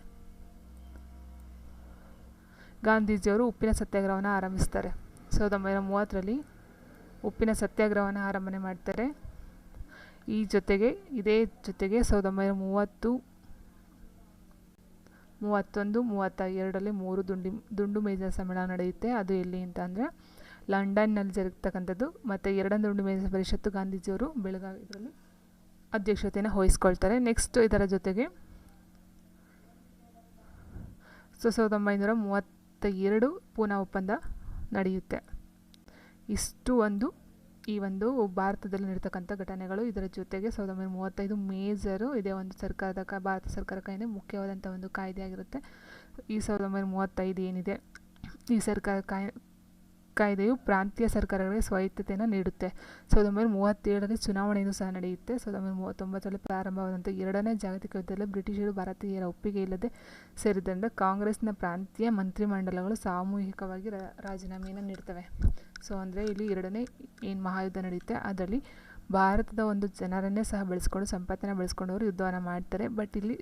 ಗಾಂಧೀಜಿಯವರು ಉಪ್ಪಿನ ಸತ್ಯಾಗ್ರಹವನ್ನು ಆರಂಭಿಸ್ತಾರೆ. 1930ರಲ್ಲಿ ಉಪ್ಪಿನ ಸತ್ಯಾಗ್ರಹವನ್ನು ಆರಂಭನೆ ಮಾಡ್ತಾರೆ. ಇದೇ ಜೊತೆಗೆ 1930, 31, 32ರಲ್ಲಿ 3 ದುಂಡು ಮೇಜಿನ ಸಮ್ಮೇಳನ ನಡೆಯುತ್ತೆ. ಅದು ಎಲ್ಲಿ ಅಂತ ಅಂದರೆ ಲಂಡನ್ನಲ್ಲಿ ಜರುಗತಕ್ಕಂಥದ್ದು. ಮತ್ತು 2ನೇ ದುಂಡು ಮೇಜಿನ ಪರಿಷತ್ತು ಗಾಂಧೀಜಿಯವರು ಬೆಳಗಾವಿ ಇದರಲ್ಲಿ ಅಧ್ಯಕ್ಷತೆಯನ್ನು ವಹಿಸ್ಕೊಳ್ತಾರೆ. ನೆಕ್ಸ್ಟ್ ಇದರ ಜೊತೆಗೆ 1932 ಪೂನಾ ಒಪ್ಪಂದ ನಡೆಯುತ್ತೆ. ಇಷ್ಟು ಈ ಒಂದು ಭಾರತದಲ್ಲಿ ನಡೀತಕ್ಕಂಥ ಘಟನೆಗಳು. ಇದರ ಜೊತೆಗೆ 1935 ಮೇಜರು ಇದೇ ಒಂದು ಭಾರತ ಸರ್ಕಾರ ಕೈಯಿಂದ ಮುಖ್ಯವಾದಂಥ ಒಂದು ಕಾಯ್ದೆ ಆಗಿರುತ್ತೆ. ಈ 1935 ಏನಿದೆ, ಈ ಕಾಯ್ದೆಯು ಪ್ರಾಂತೀಯ ಸರ್ಕಾರಗಳಿಗೆ ಸ್ವಾಯತ್ತತೆಯನ್ನು ನೀಡುತ್ತೆ. 1937ರಲ್ಲಿ ಚುನಾವಣೆಯೂ ಸಹ ನಡೆಯುತ್ತೆ. 1939ರಲ್ಲಿ ಪ್ರಾರಂಭವಾದಂಥ 2ನೇ ಜಾಗತಿಕ ಯುದ್ಧದಲ್ಲಿ ಬ್ರಿಟಿಷರು ಭಾರತೀಯರ ಒಪ್ಪಿಗೆ ಇಲ್ಲದೆ ಸೇರಿದ್ದರಿಂದ ಕಾಂಗ್ರೆಸ್ನ ಪ್ರಾಂತೀಯ ಮಂತ್ರಿಮಂಡಲಗಳು ಸಾಮೂಹಿಕವಾಗಿ ರಾಜೀನಾಮೆಯನ್ನು ನೀಡ್ತವೆ. ಸೊ ಅಂದರೆ ಇಲ್ಲಿ 2ನೇ ಏನು ಮಹಾಯುದ್ಧ ನಡೆಯುತ್ತೆ, ಅದರಲ್ಲಿ ಭಾರತದ ಒಂದು ಜನರನ್ನೇ ಸಹ ಬೆಳೆಸ್ಕೊಂಡು ಸಂಪತ್ತನ್ನು ಬೆಳೆಸ್ಕೊಂಡವರು ಯುದ್ಧವನ್ನು ಮಾಡ್ತಾರೆ. ಬಟ್ ಇಲ್ಲಿ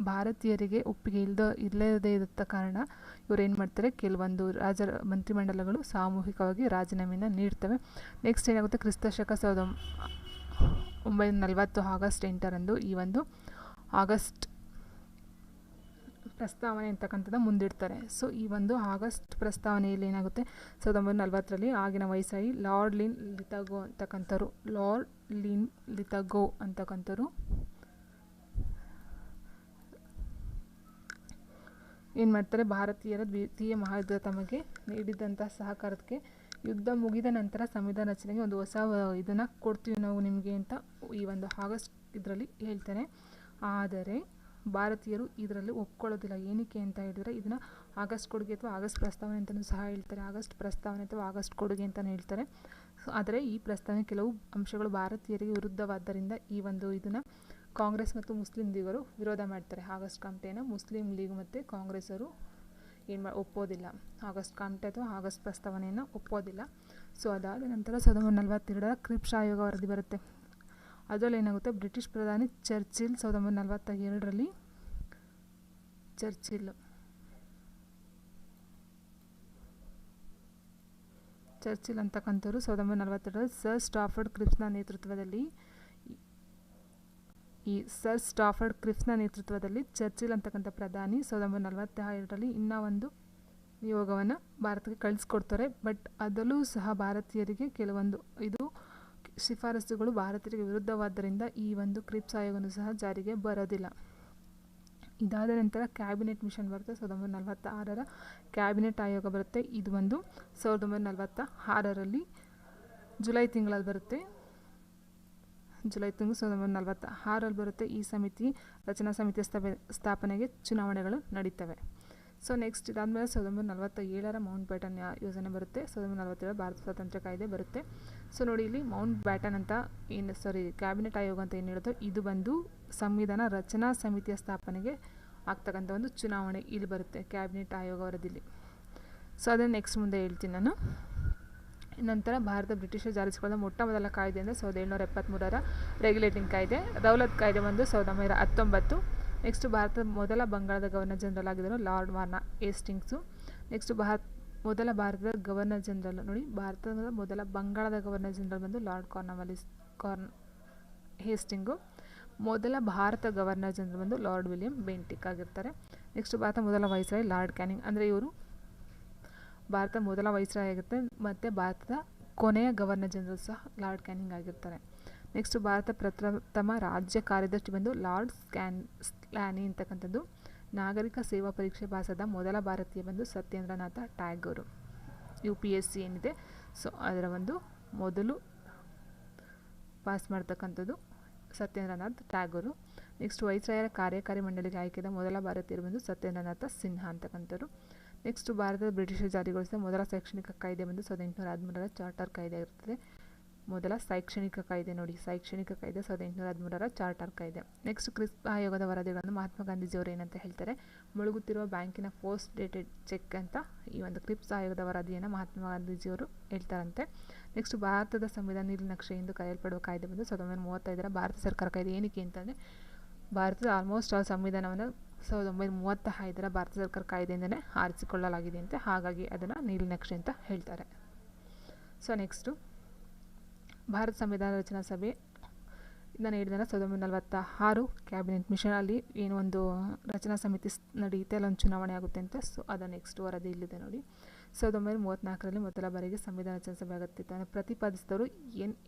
ಭಾರತೀಯರಿಗೆ ಒಪ್ಪಿಗೆ ಇಲ್ಲದೇ ಇದ್ದ ಕಾರಣ ಇವರು ಏನು ಮಾಡ್ತಾರೆ, ಕೆಲವೊಂದು ಮಂತ್ರಿಮಂಡಲಗಳು ಸಾಮೂಹಿಕವಾಗಿ ರಾಜೀನಾಮೆಯನ್ನು ನೀಡ್ತವೆ. ನೆಕ್ಸ್ಟ್ ಏನಾಗುತ್ತೆ, ಕ್ರಿಸ್ತಶಕ 1940 ಆಗಸ್ಟ್ 8ರಂದು ಈ ಒಂದು ಆಗಸ್ಟ್ ಪ್ರಸ್ತಾವನೆ ಅಂತಕ್ಕಂಥದ್ದು ಮುಂದಿಡ್ತಾರೆ. ಸೊ ಈ ಒಂದು ಆಗಸ್ಟ್ ಪ್ರಸ್ತಾವನೆಯಲ್ಲಿ ಏನಾಗುತ್ತೆ, 1940ರಲ್ಲಿ ಆಗಿನ ವೈಸ್ರಾಯಿ ಲಾರ್ಡ್ ಲಿನ್ ಲಿಥಗೋ ಅಂತಕ್ಕಂಥವ್ರು ಏನು ಮಾಡ್ತಾರೆ, ಭಾರತೀಯರ ದ್ವಿತೀಯ ಮಹಾಯುದ್ಧ ತಮಗೆ ನೀಡಿದಂಥ ಸಹಕಾರಕ್ಕೆ ಯುದ್ಧ ಮುಗಿದ ನಂತರ ಸಂವಿಧಾನ ರಚನೆಗೆ ಒಂದು ಹೊಸ ಇದನ್ನು ಕೊಡ್ತೀವಿ ನಾವು ನಿಮಗೆ ಅಂತ ಈ ಒಂದು ಆಗಸ್ಟ್ ಇದರಲ್ಲಿ ಹೇಳ್ತಾರೆ. ಆದರೆ ಭಾರತೀಯರು ಇದರಲ್ಲಿ ಒಪ್ಕೊಳ್ಳೋದಿಲ್ಲ. ಏನಕ್ಕೆ ಅಂತ ಹೇಳಿದರೆ, ಇದನ್ನು ಆಗಸ್ಟ್ ಕೊಡುಗೆ ಅಥವಾ ಆಗಸ್ಟ್ ಪ್ರಸ್ತಾವನೆ ಅಂತಲೂ ಸಹ ಹೇಳ್ತಾರೆ. ಆಗಸ್ಟ್ ಪ್ರಸ್ತಾವನೆ ಅಥವಾ ಆಗಸ್ಟ್ ಕೊಡುಗೆ ಅಂತಲೂ ಹೇಳ್ತಾರೆ. ಆದರೆ ಈ ಪ್ರಸ್ತಾವನೆ ಕೆಲವು ಅಂಶಗಳು ಭಾರತೀಯರಿಗೆ ವಿರುದ್ಧವಾದ್ದರಿಂದ ಈ ಒಂದು ಇದನ್ನು ಕಾಂಗ್ರೆಸ್ ಮತ್ತು ಮುಸ್ಲಿಂ ಲೀಗರು ವಿರೋಧ ಮಾಡ್ತಾರೆ. ಆಗಸ್ಟ್ ಕಾಮ್ಟೆಯನ್ನು ಮುಸ್ಲಿಂ ಲೀಗ್ ಮತ್ತು ಕಾಂಗ್ರೆಸ್ಸರು ಒಪ್ಪೋದಿಲ್ಲ. ಆಗಸ್ಟ್ ಕಾಮ್ಟೆ ಅಥವಾ ಆಗಸ್ಟ್ ಪ್ರಸ್ತಾವನೆಯನ್ನು ಒಪ್ಪೋದಿಲ್ಲ. ಸೊ ಅದಾದ ನಂತರ 1942ರ ಕ್ರಿಪ್ಸ್ ಆಯೋಗ ವರದಿ ಬರುತ್ತೆ. ಅದರಲ್ಲಿ ಏನಾಗುತ್ತೆ, ಬ್ರಿಟಿಷ್ ಪ್ರಧಾನಿ ಚರ್ಚಿಲ್ 1942ರಲ್ಲಿ ಚರ್ಚಿಲ್ ಅಂತಕ್ಕಂಥವ್ರು 1942ರಲ್ಲಿ ಸರ್ ಸ್ಟಾಫರ್ಡ್ ಕ್ರಿಪ್ಸ್ನ ನೇತೃತ್ವದಲ್ಲಿ ಚರ್ಚಿಲ್ ಅಂತಕ್ಕಂಥ ಪ್ರಧಾನಿ 1942ರಲ್ಲಿ ಇನ್ನೂ ಒಂದು ನಿಯೋಗವನ್ನು ಭಾರತಕ್ಕೆ ಕಳಿಸ್ಕೊಡ್ತಾರೆ. ಬಟ್ ಅದರಲ್ಲೂ ಸಹ ಭಾರತೀಯರಿಗೆ ಕೆಲವೊಂದು ಇದು ಶಿಫಾರಸುಗಳು ಭಾರತೀಯರಿಗೆ ವಿರುದ್ಧವಾದ್ದರಿಂದ ಈ ಒಂದು ಕ್ರಿಪ್ಸ್ ಆಯೋಗನೂ ಸಹ ಜಾರಿಗೆ ಬರೋದಿಲ್ಲ. ಇದಾದ ನಂತರ ಕ್ಯಾಬಿನೆಟ್ ಮಿಷನ್ ಬರುತ್ತೆ. 1946ರ ಕ್ಯಾಬಿನೆಟ್ ಆಯೋಗ ಬರುತ್ತೆ. ಇದು ಒಂದು 1946ರಲ್ಲಿ ಜುಲೈ ತಿಂಗಳಲ್ಲಿ ಬರುತ್ತೆ. ಜುಲೈ ತಿಂಗಳು 1946ರಲ್ಲಿ ಬರುತ್ತೆ. ಈ ಸಮಿತಿ ರಚನಾ ಸಮಿತಿಯ ಸ್ಥಾಪನೆಗೆ ಚುನಾವಣೆಗಳು ನಡೀತವೆ. ಸೊ ನೆಕ್ಸ್ಟ್ ಇದಾದಮೇಲೆ 1947ರ ಮೌಂಟ್ ಬ್ಯಾಟನ್ ಯೋಜನೆ ಬರುತ್ತೆ. 1947 ಭಾರತ ಸ್ವಾತಂತ್ರ್ಯ ಕಾಯ್ದೆ ಬರುತ್ತೆ. ಸೊ ನೋಡಿ ಇಲ್ಲಿ ಮೌಂಟ್ ಬ್ಯಾಟನ್ ಅಂತ ಕ್ಯಾಬಿನೆಟ್ ಆಯೋಗ ಅಂತ ಏನು ಹೇಳೋದು, ಇದು ಬಂದು ಸಂವಿಧಾನ ರಚನಾ ಸಮಿತಿಯ ಸ್ಥಾಪನೆಗೆ ಆಗ್ತಕ್ಕಂಥ ಒಂದು ಚುನಾವಣೆ ಇಲ್ಲಿ ಬರುತ್ತೆ ಕ್ಯಾಬಿನೆಟ್ ಆಯೋಗ ವರದಿಲಿ. ಸೊ ಅದನ್ನು ನೆಕ್ಸ್ಟ್ ಮುಂದೆ ಹೇಳ್ತೀನಿ ನಾನು. ನಂತರ ಭಾರತ ಬ್ರಿಟಿಷರು ಜಾರಿಸಿಕೊಂಡ ಮೊಟ್ಟ ಮೊದಲ ಕಾಯ್ದೆ ಅಂದರೆ 1773ರ ರೆಗ್ಯುಲೇಟಿಂಗ್ ಕಾಯ್ದೆ. ರೌಲತ್ ಕಾಯ್ದೆ ಬಂದು 1919. ನೆಕ್ಸ್ಟ್ ಭಾರತದ ಮೊದಲ ಬಂಗಾಳದ ಗವರ್ನರ್ ಜನರಲ್ ಆಗಿದ್ದರು ಲಾರ್ಡ್ ವಾರ್ನ ಹೇಸ್ಟಿಂಗ್ಸು. ನೆಕ್ಸ್ಟ್ ಮೊದಲ ಭಾರತದ ಗವರ್ನರ್ ಜನರಲ್ ನೋಡಿ, ಭಾರತದ ಮೊದಲ ಬಂಗಾಳದ ಗವರ್ನರ್ ಜನರಲ್ ಬಂದು ಲಾರ್ಡ್ ಹೇಸ್ಟಿಂಗು. ಮೊದಲ ಭಾರತ ಗವರ್ನರ್ ಜನರಲ್ ಬಂದು ಲಾರ್ಡ್ ವಿಲಿಯಂ ಬೆಂಟಿಕ್ ಆಗಿರ್ತಾರೆ. ನೆಕ್ಸ್ಟ್ ಭಾರತ ಮೊದಲ ವೈಸ್ರಾಯ್ ಲಾರ್ಡ್ ಕ್ಯಾನಿಂಗ್, ಅಂದರೆ ಇವರು ಭಾರತ ಮೊದಲ ವೈಸ್ರಾಯ್ ಆಗಿರುತ್ತೆ ಮತ್ತು ಭಾರತದ ಕೊನೆಯ ಗವರ್ನರ್ ಜನರಲ್ ಸಹ ಲಾರ್ಡ್ ಕ್ಯಾನಿಂಗ್ ಆಗಿರ್ತಾರೆ. ನೆಕ್ಸ್ಟ್ ಭಾರತ ಪ್ರಥಮ ರಾಜ್ಯ ಕಾರ್ಯದರ್ಶಿ ಬಂದು ಲಾರ್ಡ್ ಸ್ಲ್ಯಾನಿ ಅಂತಕ್ಕಂಥದ್ದು. ನಾಗರಿಕ ಸೇವಾ ಪರೀಕ್ಷೆ ಪಾಸಾದ ಮೊದಲ ಭಾರತೀಯ ಬಂದು ಸತ್ಯೇಂದ್ರನಾಥ ಟ್ಯಾಗೋರು. UPSC ಏನಿದೆ ಸೊ ಅದರ ಒಂದು ಮೊದಲು ಪಾಸ್ ಮಾಡ್ತಕ್ಕಂಥದ್ದು ಸತ್ಯೇಂದ್ರನಾಥ್ ಟ್ಯಾಗೋರು. ನೆಕ್ಸ್ಟ್ ವೈಸ್ರಾಯರ ಕಾರ್ಯಕಾರಿ ಮಂಡಳಿಗೆ ಆಯ್ಕೆಯಾದ ಮೊದಲ ಭಾರತೀಯರು ಬಂದು ಸತ್ಯೇಂದ್ರನಾಥ ಸಿನ್ಹಾ ಅಂತಕ್ಕಂಥವ್ರು. ನೆಕ್ಸ್ಟ್ ಭಾರತದ ಬ್ರಿಟಿಷರು ಜಾರಿಗೊಳಿಸಿದ ಮೊದಲ ಶೈಕ್ಷಣಿಕ ಕಾಯ್ದೆ ಬಂದು 1813ರ ಚಾರ್ಟರ್ ಕಾಯ್ದೆ ಆಗಿರ್ತದೆ. ಮೊದಲ ಶೈಕ್ಷಣಿಕ ಕಾಯ್ದೆ ನೋಡಿ, ಶೈಕ್ಷಣಿಕ ಕಾಯ್ದೆ 1813ರ ಚಾರ್ಟರ್ ಕಾಯ್ದೆ. ನೆಕ್ಸ್ಟ್ ಕ್ರಿಪ್ಸ್ ಆಯೋಗದ ವರದಿಗಳನ್ನು ಮಹಾತ್ಮ ಗಾಂಧೀಜಿಯವರು ಏನಂತ ಹೇಳ್ತಾರೆ, ಮುಳುಗುತ್ತಿರುವ ಬ್ಯಾಂಕಿನ ಪೋಸ್ಟ್ ಡೇಟೆಡ್ ಚೆಕ್ ಅಂತ ಈ ಒಂದು ಕ್ರಿಪ್ಸ್ ಆಯೋಗದ ವರದಿಯನ್ನು ಮಹಾತ್ಮ ಗಾಂಧೀಜಿಯವರು ಹೇಳ್ತಾರಂತೆ. ನೆಕ್ಸ್ಟ್ ಭಾರತದ ಸಂವಿಧಾನ ನೀಲನಕ್ಷೆ ಎಂದು ಕರೆಯಲ್ಪಡುವ ಕಾಯ್ದೆ ಬಂದು 1935ರ ಭಾರತ ಸರ್ಕಾರ ಕಾಯ್ದೆ. ಏನಕ್ಕೆ ಅಂತಂದರೆ ಭಾರತದ ಆಲ್ಮೋಸ್ಟ್ ಆಲ್ ಸಂವಿಧಾನವನ್ನು 1935ರ ಭಾರತ ಸರ್ಕಾರ ಕಾಯ್ದೆಯಿಂದಲೇ ಆರಿಸಿಕೊಳ್ಳಲಾಗಿದೆ ಅಂತೆ, ಹಾಗಾಗಿ ಅದನ್ನು ನೀಲನಕ್ಷೆ ಅಂತ ಹೇಳ್ತಾರೆ. ಸೊ ನೆಕ್ಸ್ಟು ಭಾರತ ಸಂವಿಧಾನ ರಚನಾ ಸಭೆ ನಾನು ಹೇಳಿದ 1946 ಕ್ಯಾಬಿನೆಟ್ ಮಿಷನ್ ಅಲ್ಲಿ ಏನು ಒಂದು ರಚನಾ ಸಮಿತಿ ನಡೆಯುತ್ತೆ, ಅಲ್ಲೊಂದು ಚುನಾವಣೆ ಆಗುತ್ತೆ ಅಂತ. ಸೊ ಅದರ ನೆಕ್ಸ್ಟ್ ವರದಿ ಇಲ್ಲಿದೆ ನೋಡಿ. 1934ರಲ್ಲಿ ಮೊದಲ ಬಾರಿಗೆ ಸಂವಿಧಾನ ರಚನಾ ಸಭೆ ಅಗತ್ಯತೆಯನ್ನು ಪ್ರತಿಪಾದಿಸಿದವರು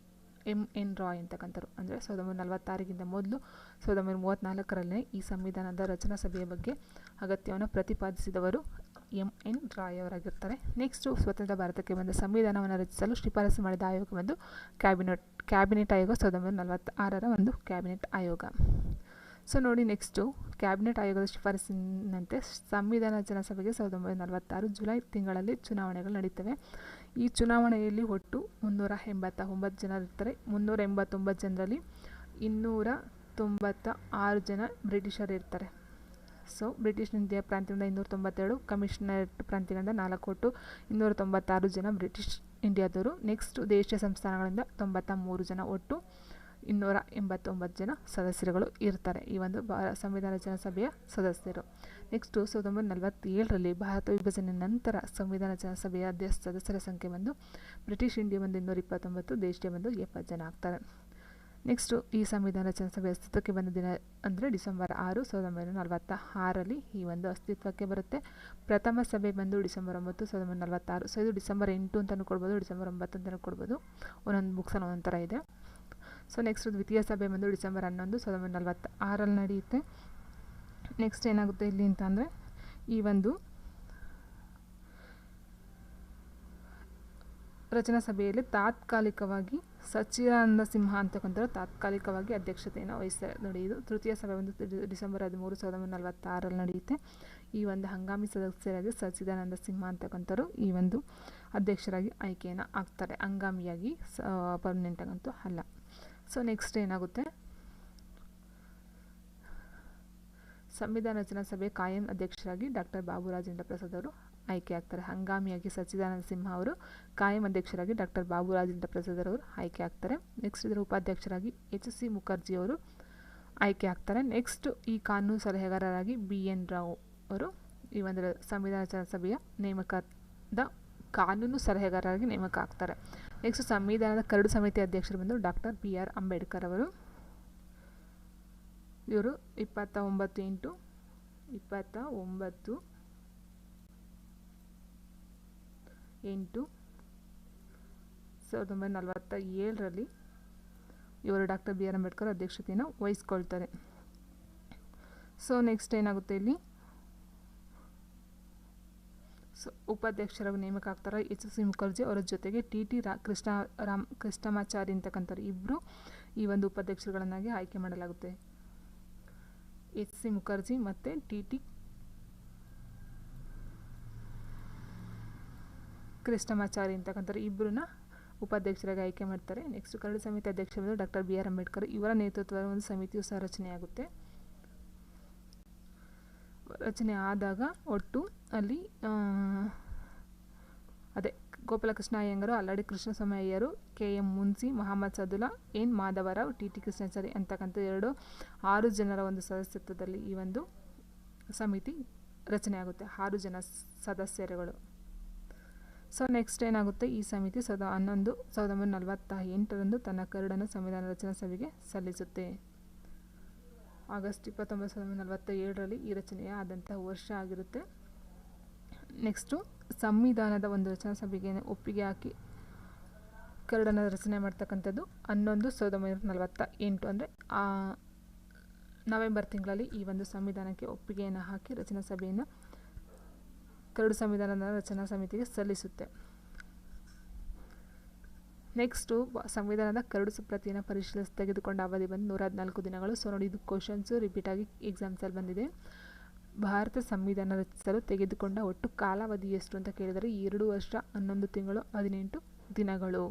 MN ರಾಯ್ ಅಂತಕ್ಕಂಥವ್ರು. ಅಂದರೆ 1946ಗಿಂತ ಮೊದಲು 1934ರಲ್ಲೇ ಈ ಸಂವಿಧಾನದ ರಚನಾ ಸಭೆಯ ಬಗ್ಗೆ ಅಗತ್ಯವನ್ನು ಪ್ರತಿಪಾದಿಸಿದವರು MN ರಾಯ್ ಅವರಾಗಿರ್ತಾರೆ. ನೆಕ್ಸ್ಟು ಸ್ವತಂತ್ರ ಭಾರತಕ್ಕೆ ಬಂದ ಸಂವಿಧಾನವನ್ನು ರಚಿಸಲು ಶಿಫಾರಸು ಮಾಡಿದ ಆಯೋಗ ಬಂದು ಕ್ಯಾಬಿನೆಟ್ ಆಯೋಗ. 1946ರ ಒಂದು ಕ್ಯಾಬಿನೆಟ್ ಆಯೋಗ. ಸೊ ನೋಡಿ ನೆಕ್ಸ್ಟು ಕ್ಯಾಬಿನೆಟ್ ಆಯೋಗದ ಶಿಫಾರಸಿನಂತೆ ಸಂವಿಧಾನ ರಚನಾ ಸಭೆಗೆ 1946 ಜುಲೈ ತಿಂಗಳಲ್ಲಿ ಚುನಾವಣೆಗಳು ನಡೀತವೆ. ಈ ಚುನಾವಣೆಯಲ್ಲಿ ಒಟ್ಟು 389 ಜನರು ಇರ್ತಾರೆ. 389 ಜನರಲ್ಲಿ 296 ಜನ ಬ್ರಿಟಿಷರು ಇರ್ತಾರೆ. ಸೊ ಬ್ರಿಟಿಷ್ ಇಂಡಿಯಾ ಪ್ರಾಂತ್ಯದಿಂದ 292, ಕಮಿಷನರೇಟ್ ಪ್ರಾಂತ್ಯದಿಂದ 4, ಒಟ್ಟು 296 ಜನ ಬ್ರಿಟಿಷ್ ಇಂಡಿಯಾದವರು. ನೆಕ್ಸ್ಟ್ ದೇಶೀಯ ಸಂಸ್ಥಾನಗಳಿಂದ 93 ಜನ, ಒಟ್ಟು 289 ಜನ ಸದಸ್ಯರುಗಳು ಇರ್ತಾರೆ ಈ ಒಂದು ಸಂವಿಧಾನ ರಚನಾ ಸಭೆಯ ಸದಸ್ಯರು. ನೆಕ್ಸ್ಟು 1947ರಲ್ಲಿ ಭಾರತ ವಿಭಜನೆ ನಂತರ ಸಂವಿಧಾನ ರಚನಾ ಸಭೆಯ ಸದಸ್ಯರ ಸಂಖ್ಯೆ ಬಂದು ಬ್ರಿಟಿಷ್ ಇಂಡಿಯಾ ಬಂದು 229, ದೇಶೀಯ ಬಂದು 70 ಜನ ಆಗ್ತಾರೆ. ನೆಕ್ಸ್ಟು ಈ ಸಂವಿಧಾನ ರಚನಾ ಸಭೆ ಅಸ್ತಿತ್ವಕ್ಕೆ ಬಂದ ದಿನ ಅಂದರೆ ಡಿಸೆಂಬರ್ 6, 1946ರಲ್ಲಿ ಈ ಒಂದು ಅಸ್ತಿತ್ವಕ್ಕೆ ಬರುತ್ತೆ. ಪ್ರಥಮ ಸಭೆ ಬಂದು ಡಿಸೆಂಬರ್ 9, 1946. ಸೊ ಇದು ಡಿಸೆಂಬರ್ 8 ಅಂತಲೂ ಕೊಡ್ಬೋದು, ಡಿಸೆಂಬರ್ 9 ಅಂತಲೂ ಕೊಡ್ಬೋದು, ಒಂದೊಂದು ಬುಕ್ಸಲ್ಲಿ ಒಂದೊಂದು ಥರ ಇದೆ. ಸೊ ನೆಕ್ಸ್ಟ್ ದ್ವಿತೀಯ ಸಭೆ ಬಂದು ಡಿಸೆಂಬರ್ 11, 1946ರಲ್ಲಿ ನಡೆಯುತ್ತೆ. ನೆಕ್ಸ್ಟ್ ಏನಾಗುತ್ತೆ ಇಲ್ಲಿ ಅಂತ ಅಂದರೆ ಈ ಒಂದು ರಚನಾ ಸಭೆಯಲ್ಲಿ ತಾತ್ಕಾಲಿಕವಾಗಿ ಸಚ್ಚಿದಾನಂದ ಸಿನ್ಹಾ ಅಂತಕ್ಕಂಥವ್ರು ತಾತ್ಕಾಲಿಕವಾಗಿ ಅಧ್ಯಕ್ಷತೆಯನ್ನು ವಹಿಸ್ತಾರೆ ನೋಡಿ. ಇದು ತೃತೀಯ ಸಭೆ ಒಂದು ಡಿಸೆಂಬರ್ 13, 1946ರಲ್ಲಿ ನಡೆಯುತ್ತೆ. ಈ ಒಂದು ಹಂಗಾಮಿ ಸದಸ್ಯರಾಗಿ ಸಚ್ಚಿದಾನಂದ ಸಿನ್ಹಾ ಅಂತಕ್ಕಂಥವ್ರು ಈ ಒಂದು ಅಧ್ಯಕ್ಷರಾಗಿ ಆಯ್ಕೆಯನ್ನು ಆಗ್ತಾರೆ, ಹಂಗಾಮಿಯಾಗಿ ಪರ್ಮನೆಂಟ್ ಆಗಂತೂ ಅಲ್ಲ. ಸೊ ನೆಕ್ಸ್ಟ್ ಏನಾಗುತ್ತೆ, ಸಂವಿಧಾನ ರಚನಾ ಸಭೆ ಕಾಯಂ ಅಧ್ಯಕ್ಷರಾಗಿ ಡಾಕ್ಟರ್ ಬಾಬು ರಾಜೇಂದ್ರ ಪ್ರಸಾದ್ ಅವರು ಆಯ್ಕೆ ಆಗ್ತಾರೆ. ಹಂಗಾಮಿಯಾಗಿ ಸಚ್ಚಿದಾನಂದ ಸಿನ್ಹಾ ಅವರು, ಕಾಯಂ ಅಧ್ಯಕ್ಷರಾಗಿ ಡಾಕ್ಟರ್ ಬಾಬು ರಾಜೇಂದ್ರ ಪ್ರಸಾದ್ ಅವರು ಆಯ್ಕೆ ಆಗ್ತಾರೆ. ನೆಕ್ಸ್ಟ್ ಇದರ ಉಪಾಧ್ಯಕ್ಷರಾಗಿ HC ಮುಖರ್ಜಿ ಅವರು ಆಯ್ಕೆ ಆಗ್ತಾರೆ. ನೆಕ್ಸ್ಟ್ ಈ ಕಾನೂನು ಸಲಹೆಗಾರರಾಗಿ BN ರಾವ್ ಅವರು ಈ ಒಂದು ಸಂವಿಧಾನ ರಚನಾ ಸಭೆಯ ನೇಮಕದ ಕಾನೂನು ಸಲಹೆಗಾರರಾಗಿ ನೇಮಕ ಆಗ್ತಾರೆ. ನೆಕ್ಸ್ಟ್ ಸಂವಿಧಾನದ ಕರಡು ಸಮಿತಿ ಅಧ್ಯಕ್ಷರು ಬಂದು ಡಾಕ್ಟರ್ BR ಅಂಬೇಡ್ಕರ್ ಅವರು. ಇವರು 29/8/1947 ಇವರು ಡಾಕ್ಟರ್ BR ಅಂಬೇಡ್ಕರ್ ಅಧ್ಯಕ್ಷತೆಯನ್ನು ವಹಿಸ್ಕೊಳ್ತಾರೆ. ಸೊ ನೆಕ್ಸ್ಟ್ ಏನಾಗುತ್ತೆ ಇಲ್ಲಿ, ಉಪಾಧ್ಯಕ್ಷರಾಗಿ ನೇಮಕ ಆಗ್ತಾರೆ HC ಮುಖರ್ಜಿ ಅವರ ಜೊತೆಗೆ TT ಕೃಷ್ಣಮಾಚಾರಿ ಅಂತಕ್ಕಂಥವ್ರು ಇಬ್ಬರು ಈ ಒಂದು ಉಪಾಧ್ಯಕ್ಷರುಗಳನ್ನಾಗಿ ಆಯ್ಕೆ ಮಾಡಲಾಗುತ್ತೆ. HC ಮುಖರ್ಜಿ ಮತ್ತು TT ಕೃಷ್ಣಮಾಚಾರಿ ಅಂತಕ್ಕಂಥವ್ರು ಇಬ್ಬರನ್ನ ಉಪಾಧ್ಯಕ್ಷರಾಗಿ ಆಯ್ಕೆ ಮಾಡ್ತಾರೆ. ನೆಕ್ಸ್ಟ್ ಕರಡು ಸಮಿತಿ ಅಧ್ಯಕ್ಷರು ಡಾಕ್ಟರ್ BR ಅಂಬೇಡ್ಕರ್ ಇವರ ನೇತೃತ್ವದ ಒಂದು ಸಮಿತಿಯು ಸಹ ರಚನೆಯಾಗುತ್ತೆ. ರಚನೆ ಆದಾಗ ಒಟ್ಟು ಅಲ್ಲಿ ಗೋಪಾಲಕೃಷ್ಣ ಅಯ್ಯಂಗಾರು, ಅಲ್ಲಾಡಿ Krishnaswamy ಅಯ್ಯರು, KM Munshi, Mohammed ಸದುಲ್ಲಾ, N Madhavrao, TT Krishnachari ಅಂತಕ್ಕಂಥ 6 ಜನರ ಒಂದು ಸದಸ್ಯತ್ವದಲ್ಲಿ ಈ ಒಂದು ಸಮಿತಿ ರಚನೆಯಾಗುತ್ತೆ. 6 ಜನ ಸದಸ್ಯರುಗಳು. ಸೊ ನೆಕ್ಸ್ಟ್ ಏನಾಗುತ್ತೆ, ಈ ಸಮಿತಿ 1948 ತನ್ನ ಕರಡನ್ನು ಸಂವಿಧಾನ ರಚನಾ ಸಭೆಗೆ ಸಲ್ಲಿಸುತ್ತೆ. ಆಗಸ್ಟ್ 29, 1947 ಈ ರಚನೆಯ ಆದಂತಹ ವರ್ಷ ಆಗಿರುತ್ತೆ. ನೆಕ್ಸ್ಟು ಸಂವಿಧಾನದ ಒಂದು ರಚನಾ ಸಭೆಗೆ ಒಪ್ಪಿಗೆ ಹಾಕಿ ಕರಡನ್ನು ರಚನೆ ಮಾಡ್ತಕ್ಕಂಥದ್ದು 1948 ಅಂದರೆ ನವೆಂಬರ್ ತಿಂಗಳಲ್ಲಿ ಈ ಒಂದು ಸಂವಿಧಾನಕ್ಕೆ ಒಪ್ಪಿಗೆಯನ್ನು ಹಾಕಿ ರಚನಾ ಸಭೆಯನ್ನು ಕರಡು ಸಂವಿಧಾನದ ರಚನಾ ಸಮಿತಿಗೆ ಸಲ್ಲಿಸುತ್ತೆ. ನೆಕ್ಸ್ಟು ಸಂವಿಧಾನದ ಕರಡು ಪ್ರತಿಯನ್ನು ಪರಿಶೀಲಿಸಿ ತೆಗೆದುಕೊಂಡ ಅವಧಿ ಬಂದು 114 ದಿನಗಳು. ಸೊ ನೋಡಿ, ಇದು ಕ್ವಶನ್ಸು ರಿಪೀಟ್ ಆಗಿ ಎಕ್ಸಾಮ್ಸಲ್ಲಿ ಬಂದಿದೆ. ಭಾರತ ಸಂವಿಧಾನ ರಚಿಸಲು ತೆಗೆದುಕೊಂಡ ಒಟ್ಟು ಕಾಲಾವಧಿ ಎಷ್ಟು ಅಂತ ಕೇಳಿದರೆ 2 ವರ್ಷ 11 ತಿಂಗಳು 18 ದಿನಗಳು.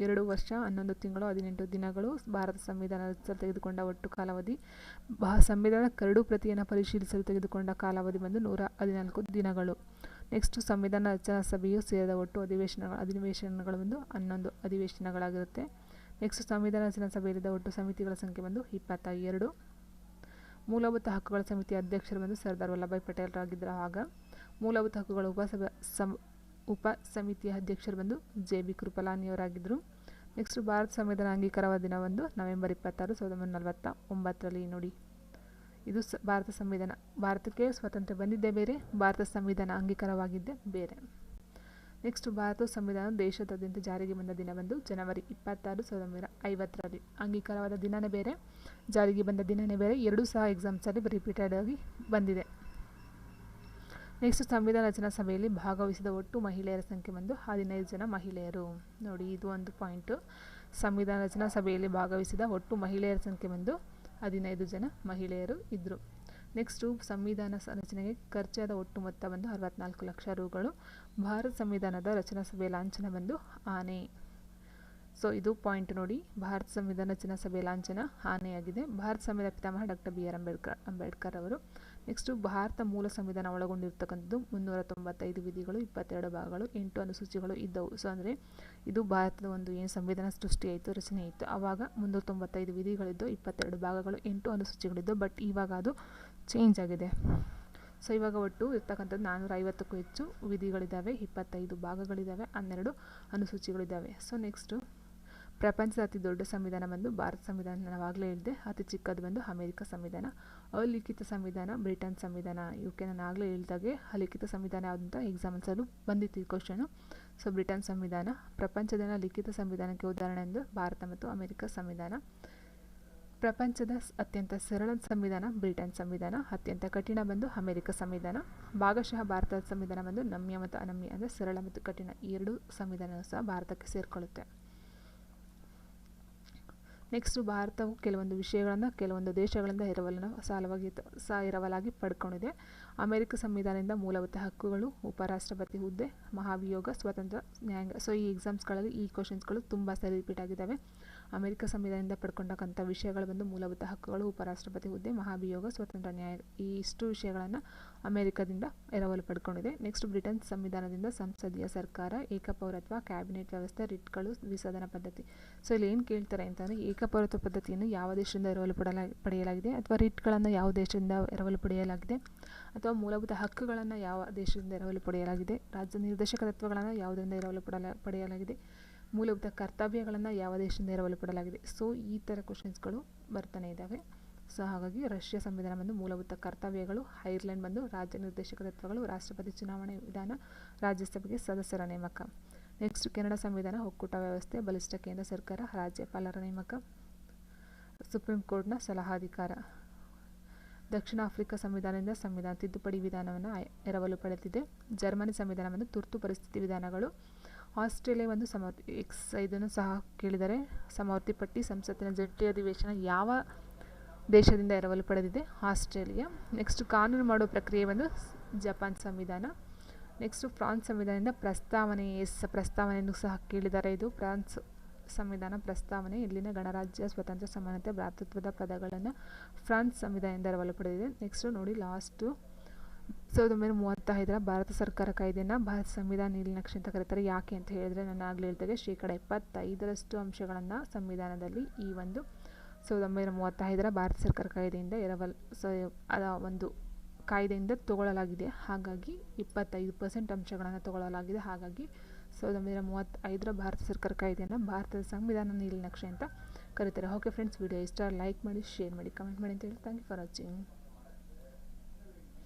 2 ವರ್ಷ 11 ತಿಂಗಳು 18 ದಿನಗಳು ಭಾರತ ಸಂವಿಧಾನ ರಚಿಸಲು ತೆಗೆದುಕೊಂಡ ಒಟ್ಟು ಕಾಲಾವಧಿ. ಸಂವಿಧಾನದ ಕರಡು ಪ್ರತಿಯನ್ನು ಪರಿಶೀಲಿಸಲು ತೆಗೆದುಕೊಂಡ ಕಾಲಾವಧಿ ಬಂದು 114 ದಿನಗಳು. ನೆಕ್ಸ್ಟ್ ಸಂವಿಧಾನ ರಚನಾ ಸಭೆಯು ಸೇರಿದ ಒಟ್ಟು ಅಧಿವೇಶನಗಳು ಬಂದು 11 ಅಧಿವೇಶನಗಳಾಗಿರುತ್ತೆ. ನೆಕ್ಸ್ಟ್ ಸಂವಿಧಾನ ರಚನಾ ಸಭೆಯಲ್ಲಿದ್ದ ಒಟ್ಟು ಸಮಿತಿಗಳ ಸಂಖ್ಯೆ ಬಂದು 22. ಮೂಲಭೂತ ಹಕ್ಕುಗಳ ಸಮಿತಿಯ ಅಧ್ಯಕ್ಷರು ಬಂದು ಸರ್ದಾರ್ ವಲ್ಲಭಾಯ್ ಪಟೇಲ್ರಾಗಿದ್ದರು. ಆಗ ಮೂಲಭೂತ ಹಕ್ಕುಗಳ ಉಪ ಸಮಿತಿಯ ಅಧ್ಯಕ್ಷರು ಬಂದು JB ಕೃಪಲಾನಿಯವರಾಗಿದ್ದರು. ನೆಕ್ಸ್ಟ್ ಭಾರತ ಸಂವಿಧಾನ ಅಂಗೀಕಾರವಾದ ದಿನ ಒಂದು ನವೆಂಬರ್ 26, 1949 ನೋಡಿ. ಇದು ಭಾರತ ಸಂವಿಧಾನ, ಭಾರತಕ್ಕೆ ಸ್ವಾತಂತ್ರ್ಯ ಬಂದಿದ್ದೇ ಬೇರೆ, ಭಾರತ ಸಂವಿಧಾನ ಅಂಗೀಕಾರವಾಗಿದ್ದೇ ಬೇರೆ. ನೆಕ್ಸ್ಟ್ ಭಾರತ ಸಂವಿಧಾನ ದೇಶದಾದ್ಯಂತ ಜಾರಿಗೆ ಬಂದ ದಿನ ಬಂದು ಜನವರಿ 26, 1950 ಅಂಗೀಕಾರವಾದ ದಿನವೇ ಬೇರೆ, ಜಾರಿಗೆ ಬಂದ ದಿನವೇ ಬೇರೆ. ಎರಡೂ ಸಹ ಎಕ್ಸಾಮ್ಸಲ್ಲಿ ರಿಪೀಟೆಡ್ ಆಗಿ ಬಂದಿದೆ. ನೆಕ್ಸ್ಟ್ ಸಂವಿಧಾನ ರಚನಾ ಸಭೆಯಲ್ಲಿ ಭಾಗವಹಿಸಿದ ಒಟ್ಟು ಮಹಿಳೆಯರ ಸಂಖ್ಯೆ ಬಂದು 15 ಜನ ಮಹಿಳೆಯರು. ನೋಡಿ, ಇದು ಒಂದು ಪಾಯಿಂಟು. ಸಂವಿಧಾನ ರಚನಾ ಸಭೆಯಲ್ಲಿ ಭಾಗವಹಿಸಿದ ಒಟ್ಟು ಮಹಿಳೆಯರ ಸಂಖ್ಯೆ ಬಂದು 15 ಜನ ಮಹಿಳೆಯರು ಇದ್ದರು. ನೆಕ್ಸ್ಟು ಸಂವಿಧಾನ ರಚನೆಗೆ ಖರ್ಚಾದ ಒಟ್ಟು ಮೊತ್ತ ಬಂದು 64 ಲಕ್ಷ ರೂಗಳು. ಭಾರತ ಸಂವಿಧಾನದ ರಚನಾ ಸಭೆಯ ಲಾಂಛನ ಬಂದು ಆನೆ. ಸೊ ಇದು ಪಾಯಿಂಟ್ ನೋಡಿ, ಭಾರತ ಸಂವಿಧಾನ ರಚನಾ ಸಭೆಯ ಲಾಂಛನ ಆನೆಯಾಗಿದೆ. ಭಾರತ ಸಂವಿಧಾನ ಪಿತಾಮಹ ಡಾಕ್ಟರ್ BR ಅಂಬೇಡ್ಕರ್ ಅವರು. ನೆಕ್ಸ್ಟು ಭಾರತ ಮೂಲ ಸಂವಿಧಾನ ಒಳಗೊಂಡಿರ್ತಕ್ಕಂಥದ್ದು 395 ವಿಧಿಗಳು, 22 ಭಾಗಗಳು, 8 ಅನುಸೂಚಿಗಳು ಇದ್ದವು. ಸೊ ಅಂದರೆ ಇದು ಭಾರತದ ಒಂದು ಏನು ಸಂವಿಧಾನ ಸೃಷ್ಟಿ ಆಯಿತು, ರಚನೆ ಆಯಿತು, ಆವಾಗ 395 ವಿಧಿಗಳಿದ್ದು, 22 ಭಾಗಗಳು, 8 ಅನುಸೂಚಿಗಳಿದ್ದು. ಬಟ್ ಇವಾಗ ಅದು ಚೇಂಜ್ ಆಗಿದೆ. ಸೊ ಇವಾಗ ಒಟ್ಟು ಇರ್ತಕ್ಕಂಥದ್ದು 450ಕ್ಕೂ ಹೆಚ್ಚು ವಿಧಿಗಳಿದ್ದಾವೆ, 25 ಭಾಗಗಳಿದ್ದಾವೆ, 12 ಅನುಸೂಚಿಗಳಿದ್ದಾವೆ. ಸೊ ನೆಕ್ಸ್ಟು ಪ್ರಪಂಚದ ಅತಿ ದೊಡ್ಡ ಸಂವಿಧಾನ ಬಂದು ಭಾರತ ಸಂವಿಧಾನ, ನಾವಾಗಲೇ ಹೇಳಿದೆ. ಅತಿ ಚಿಕ್ಕದು ಬಂದು ಅಮೆರಿಕ ಸಂವಿಧಾನ. ಅಲಿಖಿತ ಸಂವಿಧಾನ ಬ್ರಿಟನ್ ಸಂವಿಧಾನ. ಇವಕ್ಕೆ ನಾನು ಆಗಲೇ ಹೇಳಿದಾಗೆ ಅಲಿಖಿತ ಸಂವಿಧಾನ ಯಾವುದಂತ ಎಕ್ಸಾಮ್ಸಲ್ಲೂ ಬಂದಿತ್ತು ಈ ಕ್ವಶನು. ಸೊ ಬ್ರಿಟನ್ ಸಂವಿಧಾನ. ಪ್ರಪಂಚದ ಲಿಖಿತ ಸಂವಿಧಾನಕ್ಕೆ ಉದಾಹರಣೆ ಎಂದು ಭಾರತ ಮತ್ತು ಅಮೆರಿಕ ಸಂವಿಧಾನ. ಪ್ರಪಂಚದ ಅತ್ಯಂತ ಸರಳ ಸಂವಿಧಾನ ಬ್ರಿಟನ್ ಸಂವಿಧಾನ. ಅತ್ಯಂತ ಕಠಿಣ ಬಂದು ಅಮೆರಿಕ ಸಂವಿಧಾನ. ಭಾಗಶಃ ಭಾರತದ ಸಂವಿಧಾನ ಬಂದು ನಮ್ಯ ಮತ್ತು ಅನಮ್ಯ ಅಂದರೆ ಸರಳ ಮತ್ತು ಕಠಿಣ, ಈ ಎರಡು ಸಂವಿಧಾನ ಸಹ ಭಾರತಕ್ಕೆ ಸೇರಿಕೊಳ್ಳುತ್ತೆ. ನೆಕ್ಸ್ಟು ಭಾರತವು ಕೆಲವೊಂದು ವಿಷಯಗಳನ್ನು ಕೆಲವೊಂದು ದೇಶಗಳಿಂದ ಎರವಲಾಗಿ ಪಡ್ಕೊಂಡಿದೆ. ಅಮೆರಿಕ ಸಂವಿಧಾನದಿಂದ ಮೂಲಭೂತ ಹಕ್ಕುಗಳು, ಉಪರಾಷ್ಟ್ರಪತಿ ಹುದ್ದೆ, ಮಹಾಭಿಯೋಗ, ಸ್ವತಂತ್ರ ನ್ಯಾಯಾಂಗ. ಸೊ ಈ ಎಕ್ಸಾಮ್ಸ್ಗಳಲ್ಲಿ ಈ ಕ್ವಶನ್ಸ್ಗಳು ತುಂಬ ಸರಿ ರಿಪೀಟ್ ಆಗಿದ್ದಾವೆ. ಅಮೆರಿಕ ಸಂವಿಧಾನದಿಂದ ಪಡ್ಕೊಂಡಕ್ಕಂಥ ವಿಷಯಗಳು ಬಂದು ಮೂಲಭೂತ ಹಕ್ಕುಗಳು, ಉಪರಾಷ್ಟ್ರಪತಿ ಹುದ್ದೆ, ಮಹಾಭಿಯೋಗ, ಸ್ವತಂತ್ರ ನ್ಯಾಯ. ಈ ಇಷ್ಟು ವಿಷಯಗಳನ್ನು ಅಮೆರಿಕದಿಂದ ಎರವಲು ಪಡ್ಕೊಂಡಿದೆ. ನೆಕ್ಸ್ಟ್ ಬ್ರಿಟನ್ ಸಂವಿಧಾನದಿಂದ ಸಂಸದೀಯ ಸರ್ಕಾರ, ಏಕಪೌರತ್ವ, ಕ್ಯಾಬಿನೆಟ್ ವ್ಯವಸ್ಥೆ, ರಿಟ್ಗಳು, ದ್ವಿಸದನ ಪದ್ಧತಿ. ಸೊ ಇಲ್ಲಿ ಏನು ಕೇಳ್ತಾರೆ ಅಂತಂದರೆ ಏಕಪೌರತ್ವ ಪದ್ಧತಿಯನ್ನು ಯಾವ ದೇಶದಿಂದ ಎರವಲು ಪಡೆಯಲಾಗಿದೆ ಅಥವಾ ರಿಟ್ಗಳನ್ನು ಯಾವ ದೇಶದಿಂದ ಎರವಲು ಪಡೆಯಲಾಗಿದೆ ಅಥವಾ ಮೂಲಭೂತ ಹಕ್ಕುಗಳನ್ನು ಯಾವ ದೇಶದಿಂದ ಎರವಲು ಪಡೆಯಲಾಗಿದೆ, ರಾಜ್ಯ ನಿರ್ದೇಶಕ ತತ್ವಗಳನ್ನು ಯಾವುದರಿಂದ ಎರವಲು ಪಡೆಯಲಾಗಿದೆ, ಮೂಲಭೂತ ಕರ್ತವ್ಯಗಳನ್ನು ಯಾವ ದೇಶದಿಂದ ಎರವಲು ಪಡೆಯಲಾಗಿದೆ. ಸೊ ಈ ಥರ ಕ್ವಶನ್ಸ್ಗಳು ಬರ್ತಾನೆ ಇದ್ದಾವೆ. ಸೊ ಹಾಗಾಗಿ ರಷ್ಯಾ ಸಂವಿಧಾನ ಬಂದು ಮೂಲಭೂತ ಕರ್ತವ್ಯಗಳು, ಐರ್ಲೆಂಡ್ ಬಂದು ರಾಜ್ಯ ನಿರ್ದೇಶಕ ತತ್ವಗಳು, ರಾಷ್ಟ್ರಪತಿ ಚುನಾವಣೆ ವಿಧಾನ, ರಾಜ್ಯಸಭೆಗೆ ಸದಸ್ಯರ ನೇಮಕ. ನೆಕ್ಸ್ಟ್ ಕೆನಡಾ ಸಂವಿಧಾನ ಒಕ್ಕೂಟ ವ್ಯವಸ್ಥೆ, ಬಲಿಷ್ಠ ಕೇಂದ್ರ ಸರ್ಕಾರ, ರಾಜ್ಯಪಾಲರ ನೇಮಕ, ಸುಪ್ರೀಂ ಕೋರ್ಟ್ನ ಸಲಹಾಧಿಕಾರ. ದಕ್ಷಿಣ ಆಫ್ರಿಕಾ ಸಂವಿಧಾನದಿಂದ ಸಂವಿಧಾನ ತಿದ್ದುಪಡಿ ವಿಧಾನವನ್ನು ಎರವಲು ಪಡೆದಿದೆ. ಜರ್ಮನಿ ಸಂವಿಧಾನವನ್ನು ತುರ್ತು ಪರಿಸ್ಥಿತಿ ವಿಧಾನಗಳು. ಆಸ್ಟ್ರೇಲಿಯಾ ಒಂದು ಇದನ್ನು ಸಹ ಕೇಳಿದರೆ ಸಮವರ್ತಿ ಪಟ್ಟಿ. ಸಂಸತ್ತಿನ ಜಂಟಿ ಅಧಿವೇಶನ ಯಾವ ದೇಶದಿಂದ ಎರವಲು ಪಡೆದಿದೆ? ಆಸ್ಟ್ರೇಲಿಯಾ. ನೆಕ್ಸ್ಟ್ ಕಾನೂನು ಮಾಡುವ ಪ್ರಕ್ರಿಯೆ ಒಂದು ಜಪಾನ್ ಸಂವಿಧಾನ. ನೆಕ್ಸ್ಟ್ ಫ್ರಾನ್ಸ್ ಸಂವಿಧಾನದಿಂದ ಪ್ರಸ್ತಾವನೆಯನ್ನು ಸಹ ಕೇಳಿದ್ದಾರೆ. ಇದು ಫ್ರಾನ್ಸ್ ಸಂವಿಧಾನ ಪ್ರಸ್ತಾವನೆ. ಇಲ್ಲಿನ ಗಣರಾಜ್ಯ, ಸ್ವತಂತ್ರ, ಸಮಾನತೆ, ಭ್ರಾತೃತ್ವದ ಪದಗಳನ್ನು ಫ್ರಾನ್ಸ್ ಸಂವಿಧಾನದಿಂದ ಎರವಲು ಪಡೆದಿದೆ. ನೆಕ್ಸ್ಟ್ ನೋಡಿ ಲಾಸ್ಟು 1935 ಭಾರತ ಸರ್ಕಾರ ಕಾಯ್ದೆಯನ್ನು ಭಾರತ ಸಂವಿಧಾನ ನೀಲನಕ್ಷೆ ಅಂತ ಕರೀತಾರೆ. ಯಾಕೆ ಅಂತ ಹೇಳಿದ್ರೆ ನಾನು ಆಗಲೇ ಹೇಳಿದಾಗೆ 75% ಅಂಶಗಳನ್ನು ಸಂವಿಧಾನದಲ್ಲಿ ಈ ಒಂದು 1935 ಭಾರತ ಸರ್ಕಾರ ಕಾಯ್ದೆಯಿಂದ ಒಂದು ಕಾಯ್ದೆಯಿಂದ ತಗೊಳ್ಳಲಾಗಿದೆ. ಹಾಗಾಗಿ 25% ಅಂಶಗಳನ್ನು ತಗೊಳ್ಳಲಾಗಿದೆ. ಹಾಗಾಗಿ 1935 ಭಾರತ ಸರ್ಕಾರ ಕಾಯ್ದೆಯನ್ನು ಭಾರತದ ಸಂವಿಧಾನ ನೀಲನಕ್ಷೆ ಅಂತ ಕರೀತಾರೆ. ಓಕೆ ಫ್ರೆಂಡ್ಸ್, ವಿಡಿಯೋ ಇಷ್ಟ ಲೈಕ್ ಮಾಡಿ, ಶೇರ್ ಮಾಡಿ, ಕಮೆಂಟ್ ಮಾಡಿ ಅಂತ ಹೇಳಿ ಥ್ಯಾಂಕ್ ಯು ಫಾರ್ ವಾಚಿಂಗ್.